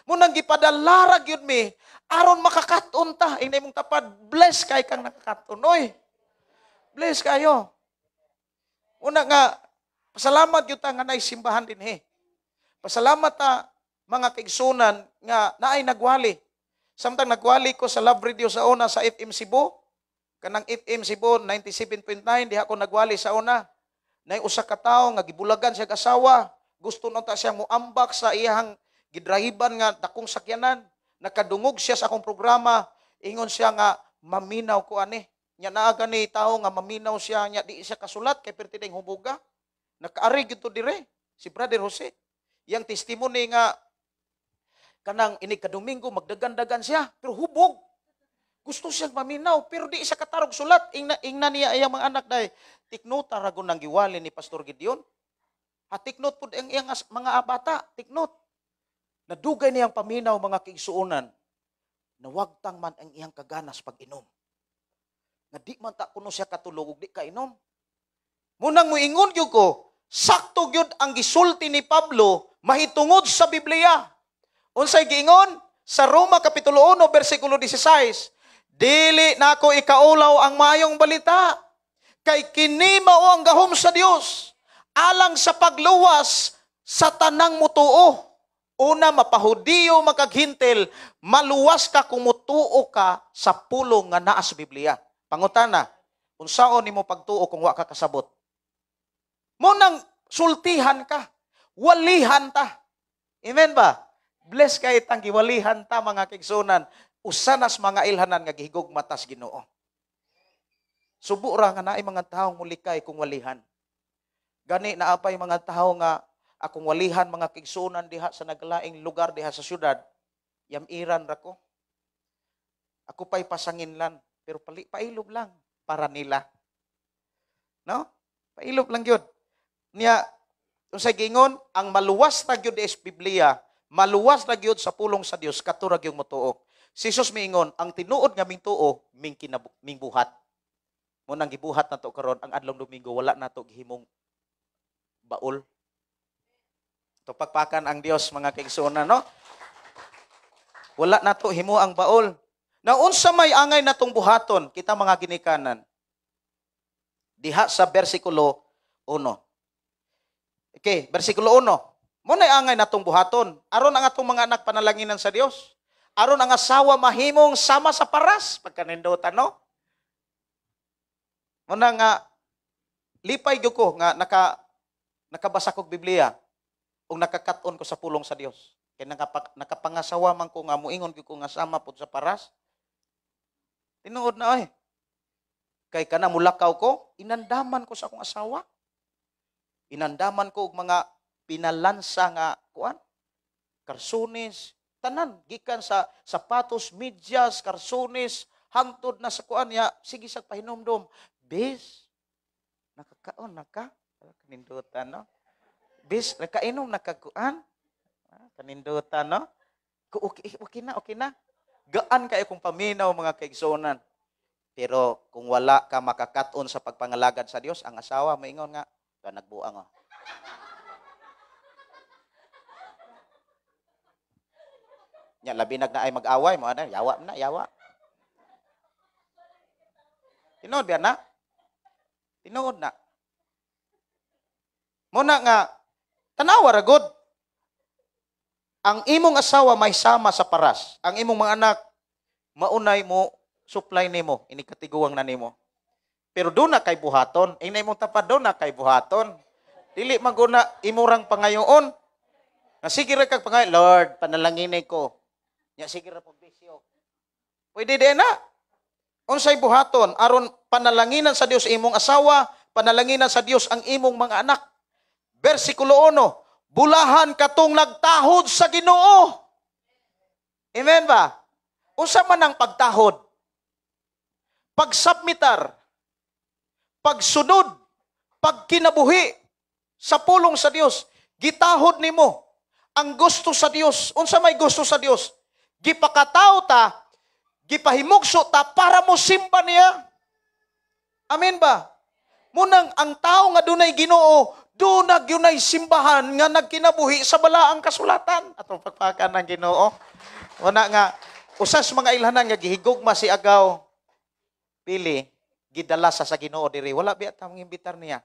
Munang gipadalarag yun mi, aron makakaton ta, inay mong tapad, bless kay kang nakakaton, oy. Bless kayo. Una nga, pasalamat yun ta nga naisimbahan din he. Pasalamat ta mga kaigsunan nga naay nagwali. Samtang nagwali ko sa Love Radio sa una sa FM Cebu, kanang FM Cebu 97.9, diha ko nagwali sa una. Nay usa ka tawo nga gibulagan siya asawa, gusto nang ta siyang moambak sa iyang gidrahiban nga dakong sakyanan. Nakadungog siya sa akong programa, ingon siya nga maminaw ko ani. Nya naa gani tawo nga maminaw siya, nya di siya kasulat kay perti ding hubuga. Nakaari gyud to dire si Brother Jose. Yang testimony nga kanang ini kadomingo magdagan-dagan siya pero hubog. Gusto siyang maminaw pero di siya katarog sulat. Ingna niya ayang mga anak day. Tiknot aragon nang giwali ni Pastor Gideon. Tiknot pud ang iyang mga bata, tiknot. Nadugay niyang paminaw mga kaigsuonan. Nawagtang man ang iyang kaganas pag-inom. Nga di man ta kuno siya katulog ug di ka inom. Munang moingon gyud ko, sakto gyud ang gisulti ni Pablo mahitungod sa Biblia. Unsay giingon? Sa Roma Kapitulo 1, versikulo 16, dili nako ikaulaw ang mayong balita, kay kini mao ang gahom sa Dios, alang sa pagluwas sa tanang mutuo. Una, mapahudiyo, makaghintel, maluwas ka kung mutuo ka sa pulong nga naa sa Biblia. Pangutana, unsaon nimo pagtuo kung wa ka kasabot? Munang sultihan ka, walihan ta. Amen ba? Bless kay tang giwalihan ta mga kaigsunan, usanas mga ilhanan nga gihigog matas Ginoo. Subo ra nga naay mga taong mulikay kung walihan. Gani naapay mga tao nga akong walihan mga kaigsunan diha sa naglaing lugar diha sa syudad, yamiran ra ko. Ako pa'y pasanginlan, pero pailog lang para nila. No? Pailog lang yun. Niya, unsay gingon, ang maluwas na gyud is Biblia, maluwas na gyud sa pulong sa Dios, katurag yung mutuo. Si Jesus miingon, ang tinuod nga ming tuo, ming buhat. Munang gibuhat na to karon, ang adlong Domingo, wala na to gihimong baol. To pagpakan ang Dios mga kaigsuonan, no? Wala na to himo ang baol. Na unsa may angay natong buhaton, kita mga ginikanan. Diha sa bersikulo 1. Okay, bersikulo 1. Muna'y angay natong buhaton. Aron ang atong mga anak panalanginan sa Dios. Aron ang asawa mahimong sama sa paras. Pagkanindotan, no? Muna nga, lipay gyud ko nga nakabasa kog Biblia o nakakaton ko sa pulong sa Dios. Kaya nakapangasawa man ko nga muingon ko nga sama po sa paras. Tinuod na oy. Kay kana mulakaw ko, inandaman ko sa akong asawa. Inandaman ko og mga pinalansa nga kuan, karsones, tanan gikan sa sapatos, medyas, karsones, hangtod na sa kuan ya, sige sa pahinomdom. Bis, nakakaon naka, kanindutan no. Bis, nakainom nakakuan. Kanindutan no. Okay na. Gaan kayo kung paminaw mga kaigsuonan. Pero kung wala ka makakaton sa pagpangalagad sa Dios, ang asawa maingon nga, ka nagbuang oh. Nya labi na ay mag-away mo ana, yawa. Tinuod ba na? Tinuod na. Muna nga tanawa ra gud. Ang imong asawa may sama sa paras. Ang imong mga anak maunay mo supply nimo, ini katiguang na nimo. Pero doon na kay buhaton. Inay mong tapad doon na kay buhaton. Dili maguna imurang pangayoon. Nga sige ra kag pangayo, Lord, panalangin ko. Nya sige ra pagbisyo. Pwede din na. Unsay buhaton aron panalanginan sa Dios imong asawa, panalanginan sa Dios ang imong mga anak. Bersikulo 1, Bulahan katong nagtahod sa Ginoo. Amen ba? Usa man ang pagtahod. Pagsubmitar, pagsunod, pagkinabuhi sa pulong sa Dios, gitahod nimo ang gusto sa Dios. Unsa may gusto sa Dios? Gipakataw ta, gipahimugso ta para mo simba niya. Amen ba? Munang ang tao nga dunay Ginoo, dunag yunay simbahan nga nagkinabuhi sa balaang kasulatan. Atong pagpakan ng Ginoo. Una nga, usas mga ilhanan nga gihigugma si agaw, pili, gidala sa Ginoo diri. Wala biya tamang imbitar niya.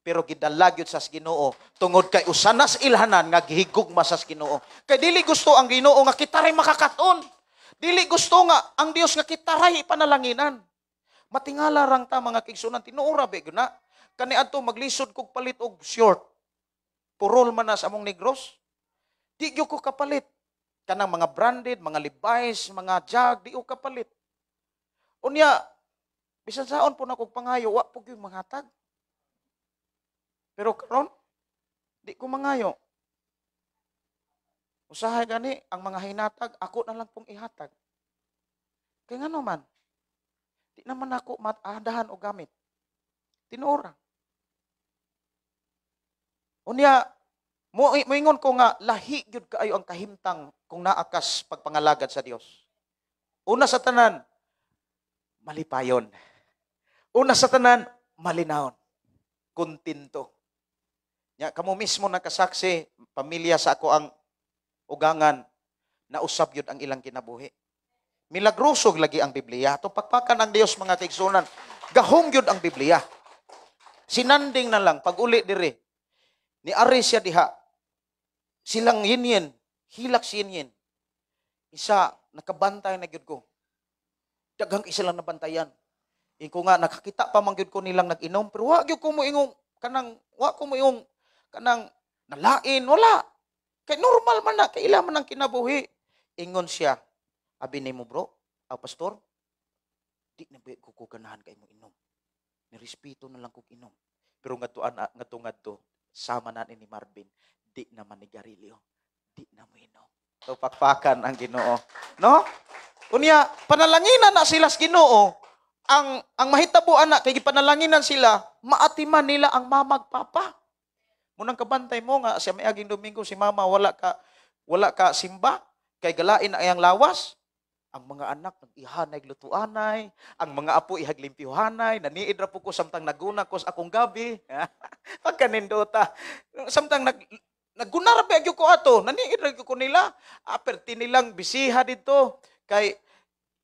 Pero gidala gyud sa Ginoo tungod kay usanas ilhanan nga gihigugma sa Ginoo. Kay dili gusto ang Ginoo nga kita ray makakaton. Dili gusto nga ang Dios nga kita ray panalanginan. Matingala rang ta mga kigsunan tinuora be gyud na. Kaniadto maglisod kog palit og short. Purol man na sa among negros. Di gyud ko kapalit. Kanang mga branded, mga Levi's, mga Jag, di ko kapalit. Unya, bisan saon po na kog pangayo, wa po gyud manghatag. Pero karon, di ko mangayo. Usahay gani, ang mga hinatag, ako na lang pong ihatag. Kaya nga naman, di naman ako mataadahan o gamit. Tinuora. Unya, moingon ko nga, lahi gyud kaayo ang kahimtang kung naakas pagpangalagad sa Dios. Una sa tanan, malipayon. Una sa tanan, malinawon. Kuntinto. Nya kamo mismo nakasaksi, pamilya sa ako ang ugangan na usab yun ang ilang kinabuhi. Milagrosog lagi ang Biblia. Ito pagpakan ang Dios mga kaigsunan. Gahong yun ang Biblia. Sinanding na lang, pag uli diri, ni Ari siya diha, silang yinyin, hilak si yinyin. Isa, nakabantay na gyud ko. Daghang isa lang nabantayan. Ingko nga, nakakita pa man gyud ko nilang nag-inom, pero wa gyud ko mo ingong, kanang nalain, wala. Kay normal man na, kay ila man ang kinabuhi. Ingon siya, abi ni mo bro, pastor, di na ba ko ganahan kay mo inom. Nirespeto na lang kog inom. Pero ngadto sama na ni Marvin, di naman ni Garilio, di na mo inom. So pakpakan ang Ginoo. No? Unya, panalanginan na sila sa Ginoo, ang mahitabuan na, kay panalanginan sila, maatiman nila ang mamagpapa. Munang kabantay mo nga, siya may aging Domingo, si mama, wala ka simba, kay galain na ayang lawas. Ang mga anak, nag-ihanay, lutuanay. Ang mga apo, ihaglimpiyuhanay. Naniid ra po ko, samtang naguna ko sa akong gabi. Pagkanindota. Samtang naggunara pa ko ato. Naniid ra ko nila. Aperti nilang bisiha dito. Kay,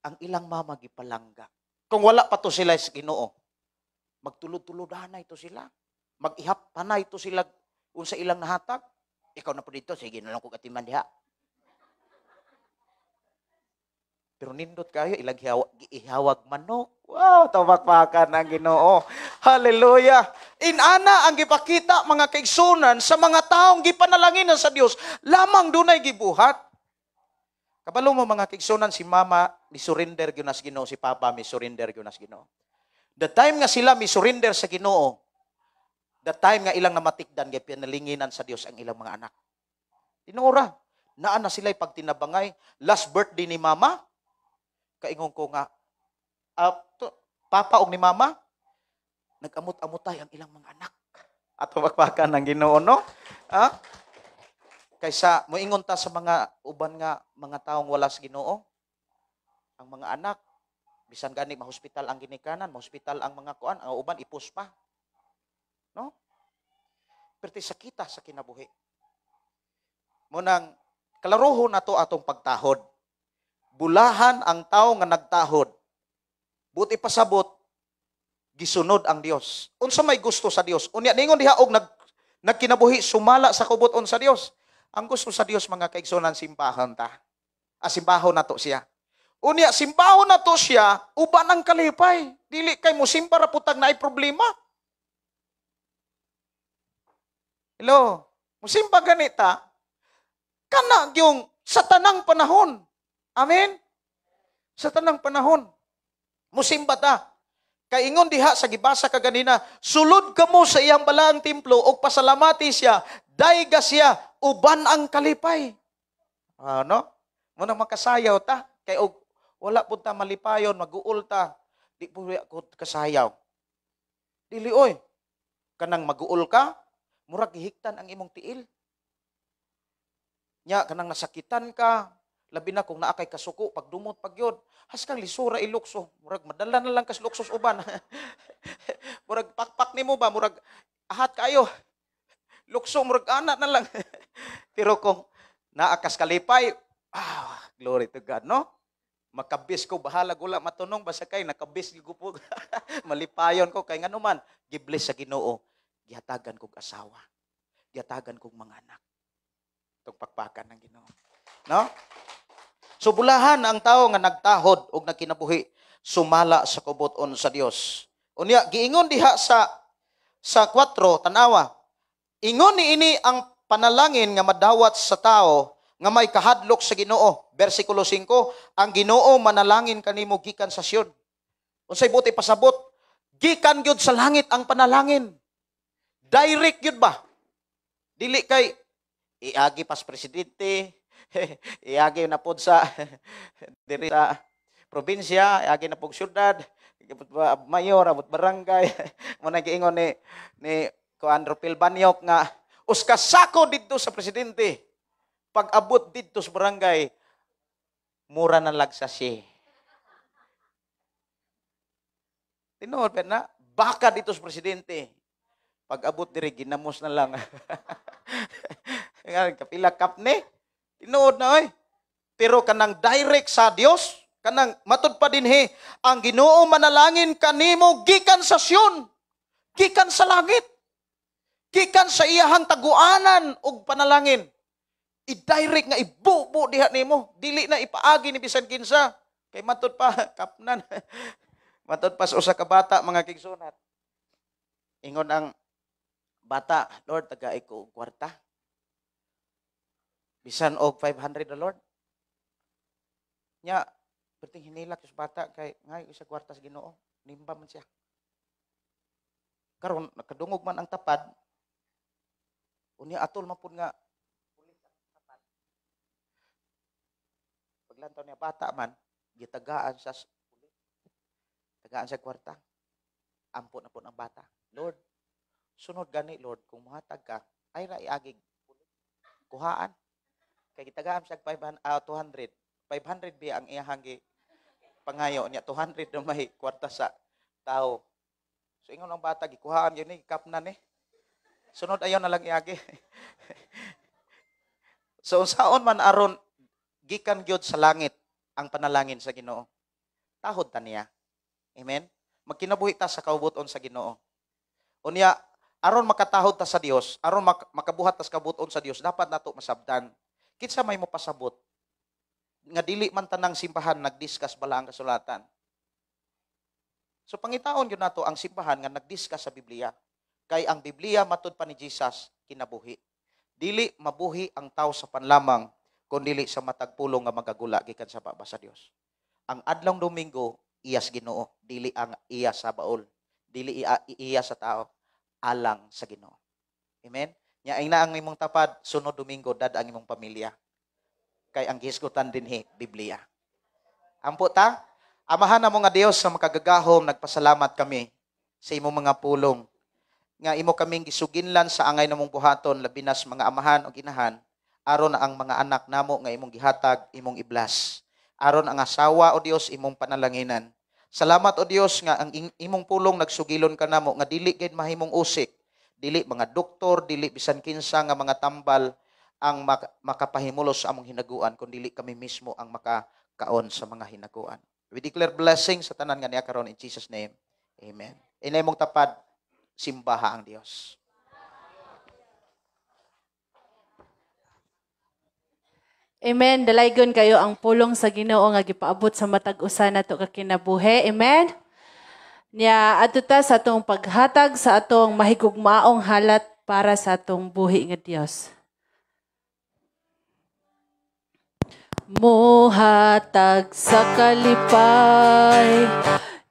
ang ilang mama gipalangga. Kung wala pa to sila sa Ginoo, magtulod-tulodanay to sila. Mag-ihap panay to sila kung sa ilang nahatag. Ikaw na po dito, sige na lang kong atiman diha. Pero nindot kayo, ihawag manok. Wow, tawakpakan ang Ginoo. Hallelujah. Inana ang gipakita mga kaigsunan sa mga taong gipanalanginan sa Dios, lamang dunay gibuhat. Kabalo mo mga kaigsunan, si mama ni surrender gyud nas Ginoo, si papa mi surrender gyud nas Ginoo. The time nga sila mi surrender sa Ginoo, the time nga ilang namatikdan gyud pinalinginan sa Dios ang ilang mga anak. Tinuora, naa na sila'y pagtinabangay, last birthday ni mama, kaingon ko nga, papa og ni mama, nag-amot-amotay ang ilang mga anak. At magpakan ng Ginoo, no? Kaysa, moingon ta sa mga uban nga, mga taong wala sa Ginoo, ang mga anak, bisan gani, mahospital ang ginikanan, mahospital ang mga kuan, ang uban, ipus pa. No? Pero sakita sa kinabuhi. Munang, kalaruhon na to atong pagtahod. Bulahan ang tao nga nagtahod. Buti pasabot, gisunod ang Dios. Unsa may gusto sa Dios? Unya ningon diha og nagkinabuhi sumala sa kubuton sa Dios. Ang gusto sa Dios mga kaigsunan simbahan ta. Simbahon na to siya. Unya simbahon na to siya uban ang kalipay. Dili kay mo simba ra putag naay problema. Hello. Musimba ganita kana yung sa tanang panahon. Amen? Sa tanang panahon. Musimba ta. Kay ingon diha sa gibasa kaganina, sulod kamo sa iyang balaang templo og pasalamati siya Dayga siya, uban ang kalipay. Ano? Muna makasayaw ta. Kay wala po ta malipayon, mag-uul ta. Di po ako kasayaw. Dili oy. Kanang mag-uul ka, murag gihiktan ang imong tiil. Nya kanang nasakitan ka, labi na kung naa kay kasuko pag dumot pagyod. Has kang lisura ilukso, murag madala na lang kas luksos uban. Murag pakpak nimo ba, murag ahat kayo. Lukso murag ana na lang. Pero kung naa kas kalipay, glory to God, no? Makabis ko bahala gula matunong basta kay nakabis gyud ko. Malipayon ko kay nganuman gibless sa Ginoo. Gihatagan kog asawa. Gihatagan kog mga anak. Itong pakpakan ng Ginoo. No? So bulahan ang tao nga nagtahod og nagkinabuhi sumala sa kubuton sa Dios. Unya giingon diha sa 4 tanawa. Ingon niini ang panalangin nga madawat sa tao nga may kahadlok sa Ginoo. Versikulo 5, ang Ginoo manalangin kanimo gikan sa Sion. Unsay buti pasabot? Gikan gyud sa langit ang panalangin. Direct yun ba? Dili kay iagi pas presidente, iagi na pod sa diri sa probinsya, iagi na pod syudad, mayor, abot barangay. Mo nagiingon ni Andrew Pilbanyok nga uskasako didto sa presidente. Pag abot didto sa barangay, mura na lagsa siya. Tinuod pa na, baka dito sa presidente. Pag abot diri ginamos na lang. Kapila kap ni. Tinuod na oy. Pero kanang direct sa Dios, kanang matud pa dinhi, ang Ginoo manalangin kanimo gikan sa Sion, gikan sa langit, gikan sa iyahang taguanan og panalangin. I-direct nga ibubo diha nimo, dili na ipaagi ni bisan kinsa. Kay matud pa kapnan. Matud pa sa usa ka bata mga kigsunat. Ingon ang bata, Lord, tagay ko og kwarta. Bisan og 500 na Lord. Nya, perting hinilak sa bata kay ngay isa kwarta sa Ginoo, nimba man siya. Karon nakadungog man ang tapad. Unya atol man pud nga pulis ang tapad. Paglantaw niya bata man, gitagaan sa pulis. Tagaan sa kwarta. Ampo na pud ang bata. Lord, sunod gani Lord, kung muhatag ka, ay ra iagig kuhaan. Kay gitagaan sa 200, 500 biya ang iyahang pangayo niya, 200 na may kwarta sa tao. So ingon ang bata gikuhaan yun ni kapnan ni. Sunod ayon na lang iagi. So saon man aron gikan gyud sa langit ang panalangin sa Ginoo. Tahod ta niya. Amen. Magkinabuhi ta sa kaubuton sa Ginoo. Unya aron makatahod ta sa Dios, aron makabuhat ta sa kabuton sa Dios, dapat nato masabtan. Kinsa may mapasabot nga dili man tanang simbahan nagdiscuss bala ang kasulatan. So pangitaon gyud nato ang simbahan nga nagdiscuss sa Biblia. Kay ang Biblia matud pa ni Jesus kinabuhi. Dili mabuhi ang tao sa panlamang kun dili sa matag pulong nga magagula gikan sa baba sa Dios. Ang adlong Domingo iyas Ginoo, dili ang iya sa baol, dili iya sa tao, alang sa Ginoo. Amen. Nya ay na ang imong tapad sunod Domingo dad ang imong pamilya. Kay ang gihisgutan dinhi Biblia. Ampo ta, amahan na mo nga Dios sa makagagahom, nagpasalamat kami sa imong mga pulong nga imo kaming gisuginlan sa angay namong buhaton labi nas mga amahan o ginahan aron ang mga anak namo nga imong gihatag imong iblas. Aron ang asawa o Dios imong panalanginan. Salamat o Dios nga ang imong pulong nagsugilon ka namo nga dili gid mahimong usik, dili mga doktor, dili bisan kinsa nga mga tambal ang makapahimulos sa among hinaguan kun dili kami mismo ang makakaon sa mga hinaguan. We declare blessing sa tanan nga niya karon in Jesus name. Amen. Inay mong tapad simbaha ang Dios. Amen. Dalaygon kayo ang pulong sa Ginoo nga gipaabot sa matag usa nato ka kinabuhi. Amen. Nya adto ta sa atong paghatag sa atong mahigugmaong halat para sa atong buhi nga Dios. Muhatag sa kalipay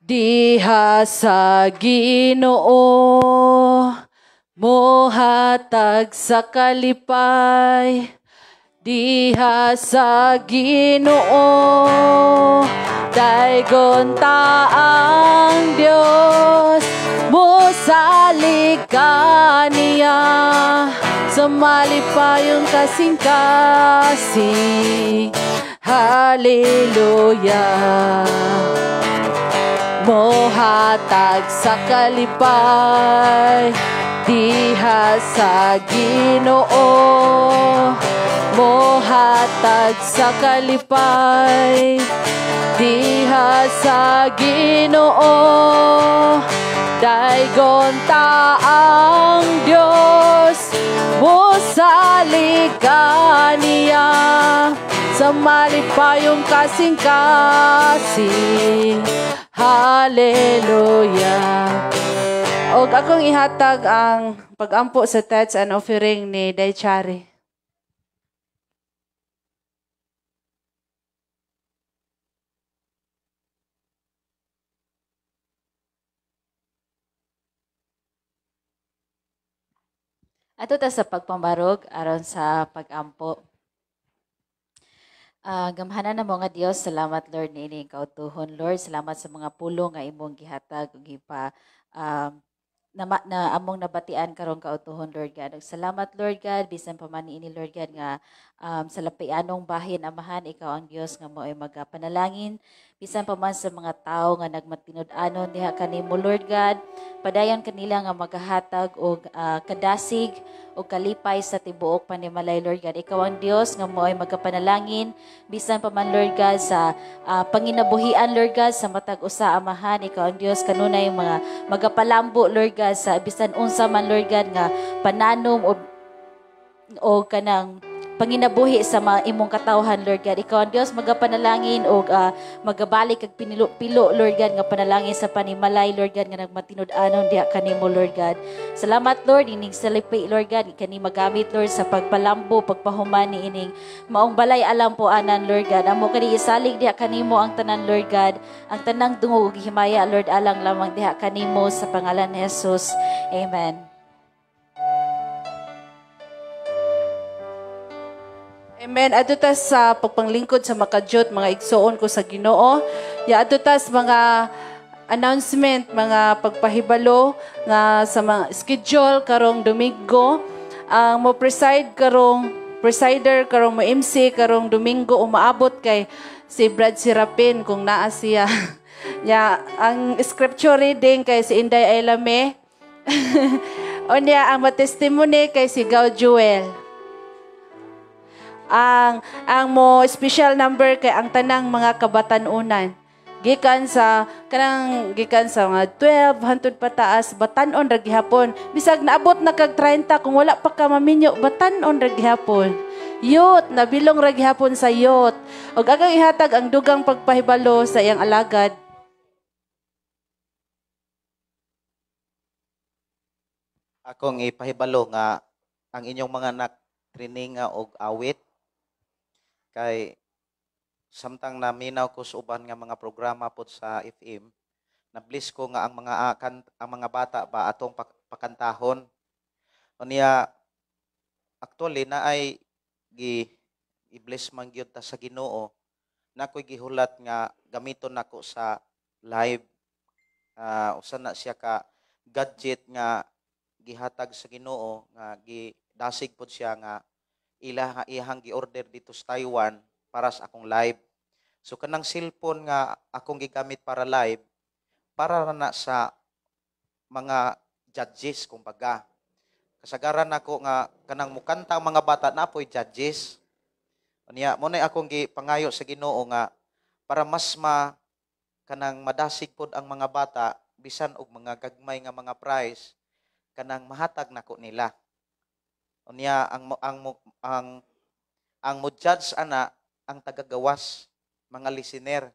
diha sa Ginoo, mohatag sa kalipay, diha sa Ginoo, daygon ta ang Dios, musalig ka niya, sa malipayong kasing-kasing. Hallelujah. Mohatag sa kalipay, diha sa Ginoo, mohatag sa kalipay, diha sa Ginoo, daygon ta ang Dios, musalig ka niya, sa malipayong kasing-kasing. Hallelujah. Og akong ihatag ang pagampo sa tithes and offering ni Daychari. Ato ta sa pagpambarog aron sa pagampo. Gamhanan na mo nga Dios, salamat Lord niining kautuhon Lord, salamat sa mga pulong nga imong gihatag ug gipa na among nabatian karong kautuhon Lord God. Salamat Lord God, bisan pa man ini Lord God nga sa lapianong bahin amahan ikaw ang Dios nga mao ay magapanalangin, bisan pa man sa mga tao nga nagmatinud-anon diha kanimo Lord God, padayon kanila nga magahatag og kadasig o kalipay sa tibuok panimalay Lord God. Ikaw ang Dios nga mao ay magapanalangin, bisan pa man Lord God sa panginabuhian Lord God sa matag usa amahan, ikaw ang Dios kanunay mga magapalambo Lord God sa bisan unsa man Lord God nga pananom o kanang panginabuhi sa mga imong katawhan Lord God. Ikaw ang Dios magapanalangin o magabalik kag pinilo Lord God nga panalangin sa panimalay Lord God nga nagmatinud-anon diha kanimo Lord God. Salamat Lord ining salipi Lord God kani magamit Lord sa pagpalambo pagpahuman ni ining maong balay alam po anan Lord God. Amo kani isalig diha kanimo ang tanan Lord God, ang tanang dungog ug himaya Lord alang lamang diha kanimo sa pangalan ni Jesus. Amen. Amen. Adto ta sa pagpanglingkod sa makadiyot mga igsoon ko sa Ginoo. Ya adto ta sa mga announcement, mga pagpahibalo nga sa mga schedule karong Domingo. Ang mo presider karong mo MC karong Domingo umaabot kay si Brad Sirapin kung naa siya. Ya ang scripture reading kay si Inday Ailame. Onya ang testimony kay si Gao Jewel. Ang mo special number kay ang tanang mga kabatanunan gikan sa mga 12 hangtod pataas batan-on ra gihapon, bisag naabot na kag 30 kung wala pa ka maminyo batan-on ra gihapon. Youth, nabilong ra gihapon sa youth. Og agang ihatag ang dugang pagpahibalo sa iyang alagad. Akong ipahibalo nga ang inyong mga training nga og awit kay samtang naminaw ko sa uban nga mga programa pod sa FM, na-bless ko nga ang mga bata ba atong pakantahon. Unya actually na ay i-bless man gyud ta sa Ginoo, na ko'y gihulat nga gamiton nako sa live. Usa na siya ka gadget nga gihatag sa Ginoo nga gidasig pod siya nga ihang gi-order dito sa Taiwan para sa akong live. So kanang cellphone nga akong gigamit para live para na sa mga judges kumbaga. Kasagaran nako nga kanang mukanta ang mga bata na po'y judges. Unya mo na akong gipangayo sa Ginoo nga para mas kanang madasig pod ang mga bata bisan og mga gagmay nga mga prize kanang mahatag nako nila. Unya ang mo judge ana ang tagagawas, mga listener.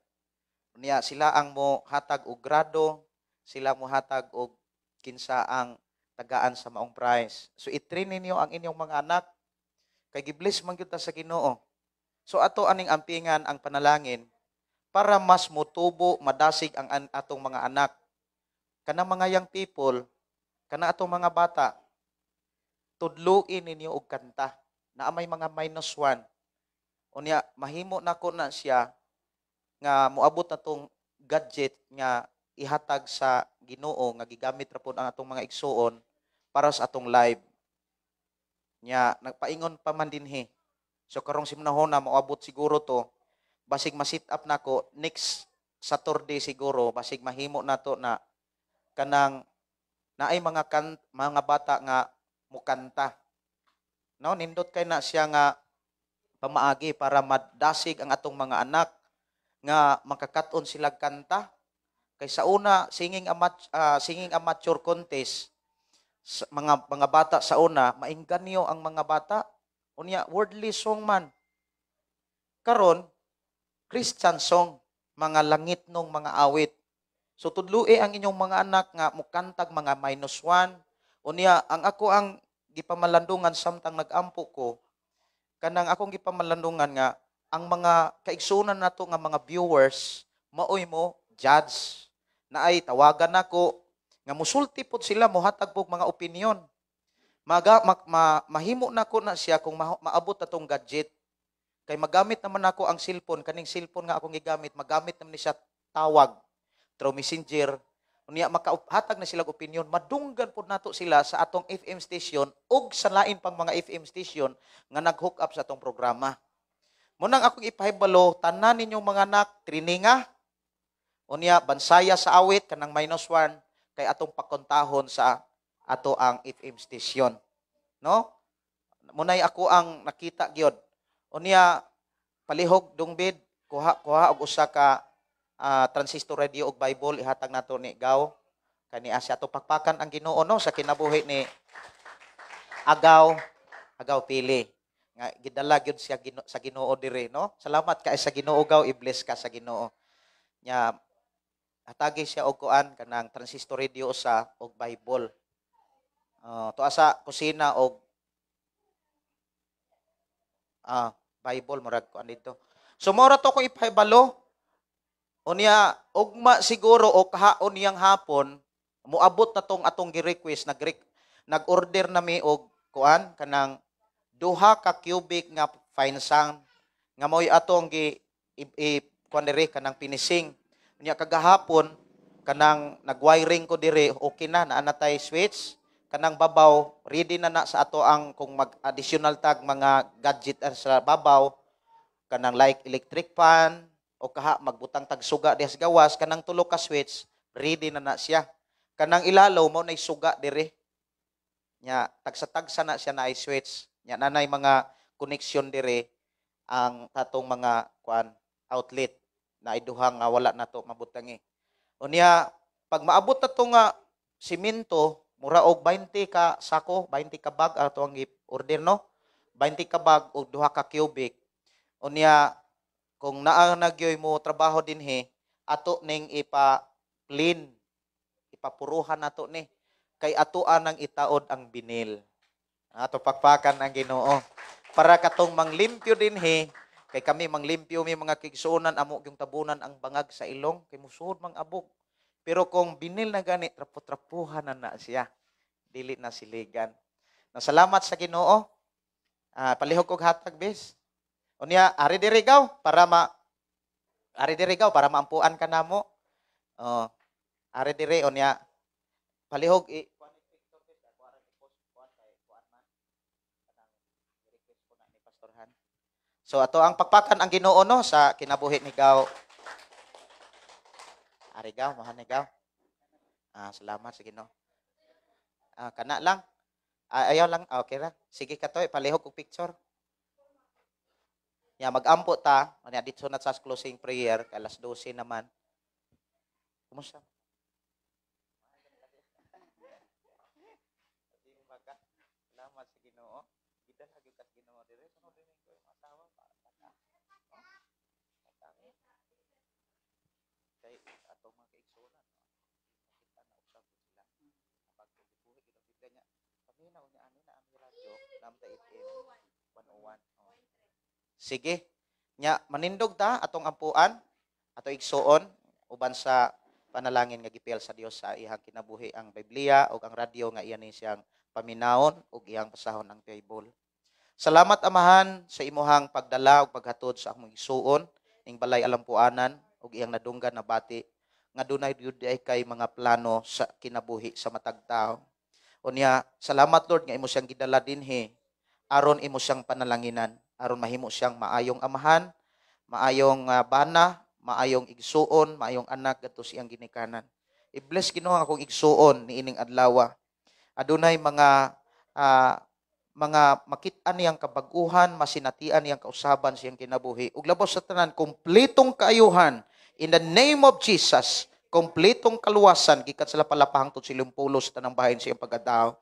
Unya sila ang mo hatag og grado, sila mo hatag og kinsa ang tagaan sa maong prize. So i-train ninyo ang inyong mga anak kay gibless man gyud ta sa Ginoo. So ato aning ampingan ang panalangin para mas motubo, madasig ang atong mga anak. Kanang mga young people, kanang atong mga bata, tudluin ninyo og kanta na may mga -1. Unya mahimo nako na siya nga moabot na tong gadget nga ihatag sa Ginoo nga gigamit ra pud ang atong mga igsuon para sa atong live. Nya nagpaingon pa man dinhi. So karong simnahon na moabot siguro to, basig ma-sit up nako next Saturday siguro, basig mahimo nato na kanang naay mga bata nga mukanta. No, nindot kay na siya nga pamaagi para madasig ang atong mga anak nga makakat-on sila kanta. Kay sa una singing amateur contest, mga bata sa una maingganyo ang mga bata. Unya worldly song man. Karon Christian song, mga langit nung mga awit. So tudlue ang inyong mga anak nga mukantag mga -1. Unya ang ako ang gipamalandungan samtang nagampo ko, kanang akong gipamalandungan nga ang mga kaigsunan nato nga mga viewers maoy mo judge na ay tawagan nako nga musulti pod sila mohatag pog mga opinion. Mahimo nako na siya kung maabot na tong gadget. Kay magamit naman ako ang cellphone, kaning cellphone nga akong gigamit, magamit naman ni siya tawag through messenger. Unya makahatag na sila opinion, madunggan pod nato sila sa atong FM station ug sa lain pang mga FM station nga nag-hook up sa atong programa. Munang akong ipahibalo, tanan ninyong mga anak, trininga, unya bansaya sa awit, kanang -1, kay atong pakontahon sa ato ang FM station. No? Munay ako ang nakita gyud. Unya palihog dungbid, kuha og usa ka transistor radio og Bible ihatag nato ni Gaw kani asya to pakpakan ang Ginoo no sa kinabuhi ni Agaw Pili nga gidala gyud siya sa Ginoo dire no. Salamat kay sa Ginoo Gaw, i-bless ka sa Ginoo. Nya hatagi siya og kuan kanang transistor radio sa og Bible. Tuwa sa kusina og Bible murag kuan dito. So mora to ko ipahibalo. Unya ugma siguro o kahaon niyang hapon moabot na tong atong gi-request, nag-order nami og kuan kanang 2 ka cubic nga fine sand nga moy atong kuan dire kanang finishing. Unya kagahapon kanang nag-wiring ko dire, okay na naanatay switch. Kanang babaw ready na sa ato ang kung mag-additional tag mga gadget sa babaw kanang like electric fan o kaha magbutang tag suga diha sa gawas, kanang 3 ka switch ready na siya. Kanang ilalaw mo nay suga dire. Nya tagsa-tagsa na siya na ay switch. Nya nanay mga connection dire ang tatong mga kuan outlet na iduhang nga wala nato mabutangi. Unya pag maabot na to nga simento mura og 20 ka sako, 20 ka bag ato ang order no. 20 ka bag og 2 ka cubic. Unya kung naa nagyoy mo trabaho dinhi, ato ning ipa-clean, ipapuruhan nato ni kay atoan ang itaod ang binil. Ato pakpakan ang Ginoo. Para katong manglimpyo dinhi, kay kami manglimpyo mi mga kigsuonan amo yung tabunan ang bangag sa ilong kay musuod mang abog. Pero kung binil na gani, trapo-trapuhan na siya. Dili na siligan. Nasalamat sa Ginoo. Palihog og hatag bes. Unya ari diri gaw para maampuan ka namo. Ari diri unya palihog So ato ang pakpakan ang Ginoo no sa kinabuhi ni Gaw. Ari Gaw, mahan ni Gaw. Salamat sa Ginoo. Kana lang. Ayaw lang. Okay ra. Sige ka to, palihog og picture. Ya mag-ampo ta. Unya dito na sa closing prayer kay alas 12 naman. Kumusta? Salamat sa Ginoo. Gidan lagi ka Ginoo dire sunod din ko yung asawa para kay atong mga kaigsunan kita na usab sila pag buhi kita bigla niya paminaw niya ani na ang radyo namta itim 101. Sige nya manindog ta atong ampuan ato igsuon uban sa panalangin nga gipil sa Dios sa ihang kinabuhi ang Biblia o ang radyo nga iyan ni siyang paminawon ug iyang pasahon ang table. Salamat Amahan sa imuhang pagdala ug paghatod sa among igsuon ning balay alampuanan ug iyang nadunggan na bati nga dunay gyud ay kay mga plano sa kinabuhi sa matag tawo. Unya, salamat Lord nga imo siyang gidala dinhi aron imo siyang panalanginan, aron mahimo siyang maayong amahan, maayong bana, maayong igsuon, maayong anak gadto siyang ginikanan. I-bless Ginoo akong igsuon niining adlaw. Adunay mga makit-an niyang kabaguhan, masinatian niyang kausaban siyang kinabuhi. Ug labos sa tanan, kumpletong kaayuhan in the name of Jesus, kumpletong kaluwasan, gikan sila palapahang to silang pulo sa tanang bahin siyang pagkatao.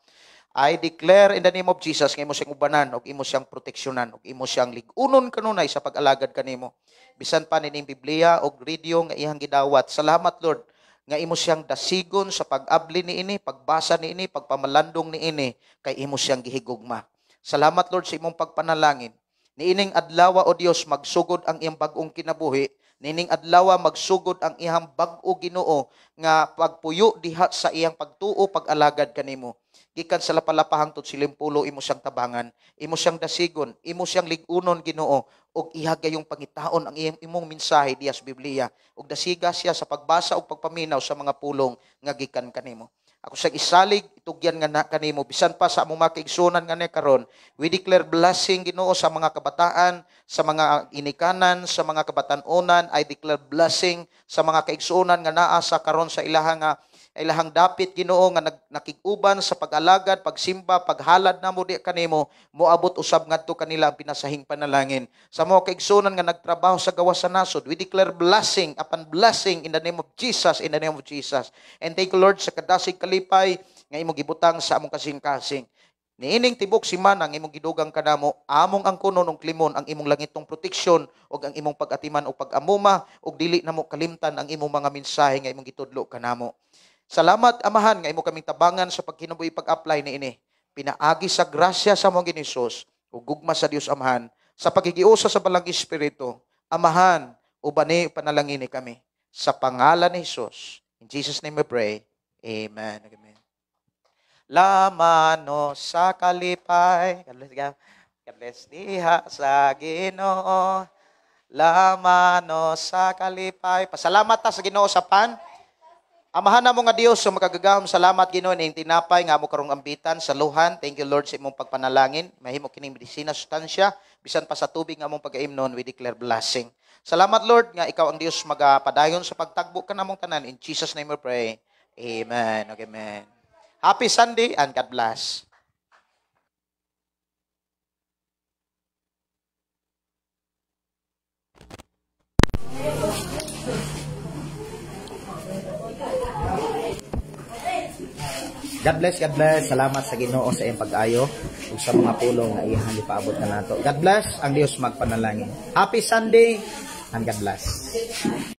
I declare in the name of Jesus, nga imo siyang ubanan, ug imo siyang proteksyonan, ug imo siyang ligunon kanunay sa pag-alagad kanimo. Bisan pa nining Biblia ug radio nga iyang gidawat. Salamat Lord, nga imo siyang dasigon sa pag-abli niini, pagbasa niini, pagpamalandong niini, kay imo siyang gihigugma. Salamat Lord sa imong pagpanalangin. Niining adlaw o Dios magsugod ang iyang bag-ong kinabuhi. Nining adlaw magsugod ang iyang bag-o Ginoo nga pagpuyo diha sa iyang pagtuo, pag-alagad kanimo. Gikan sa lapalapahang tot silimpulo imo siyang tabangan, imo siyang dasigon, imo siyang ligunon Ginoo, ug ihagayong pangitaon ang imong mensahe diha sa Biblia, ug dasiga siya sa pagbasa ug pagpaminaw sa mga pulong nga gikan kanimo. Ako sa isalig itugyan nga na kanimo bisan pa sa among mga kaigsunan nga ni karon. We declare blessing Ginoo sa mga kabataan, sa mga inikanan, sa mga kabatan-onan. I declare blessing sa mga kaigsunan nga naa sa karon sa ilahang dapit Ginoo nga nakig-uban sa pag-alagad, pagsimba, paghalad namo di kanimo, moabot usab ngadto kanila ang pinasahing panalangin. Sa mga kaigsunan nga nagtrabaho sa gawas sa nasod, we declare blessing upon blessing in the name of Jesus, in the name of Jesus. And thank you Lord sa kadasig kalipay nga imong gibutang sa among kasing-kasing. Niining tibok simana ang imong gidugang kanamo, among ang kunon ug klimon ang imong langitong proteksyon ug ang imong pag-atiman o pag-amuma ug dili namo kalimtan ang imong mga mensahe nga imong gitudlo kanamo. Salamat Amahan nga imo kaming tabangan sa pagkinabuhi pag-apply niini. Pinaagi sa grasya sa among Ginisus ug gugma sa Dios Amahan sa pagigiusa sa Balang Espiritu. Amahan, ubani panalangin kami sa pangalan ni Jesus. In Jesus name we pray. Amen. Amen. Lamano sa kalipay. God bless diha sa Ginoo. Lamano sa kalipay. Pasalamat ta sa Ginoo sa pan. Amahan na mo nga Dios sa makagagahom. Salamat Ginoo ning tinapay nga amo karong ambitan sa luhan. Thank you Lord sa imong pagpanalangin. Mahimo kining medisina sustansya bisan pa sa tubig nga among pag-aimnon, we declare blessing. Salamat Lord nga ikaw ang Dios magapadayon sa pagtagbo kanamong tanan. In Jesus name we pray. Amen. Amen. Happy Sunday and God bless. God bless, God bless. Salamat sa Ginoo sa iyang pag-ayo ug sa mga pulong na iyang gipaabot kanato. God bless, ang Dios magpanalangin. Happy Sunday and God bless.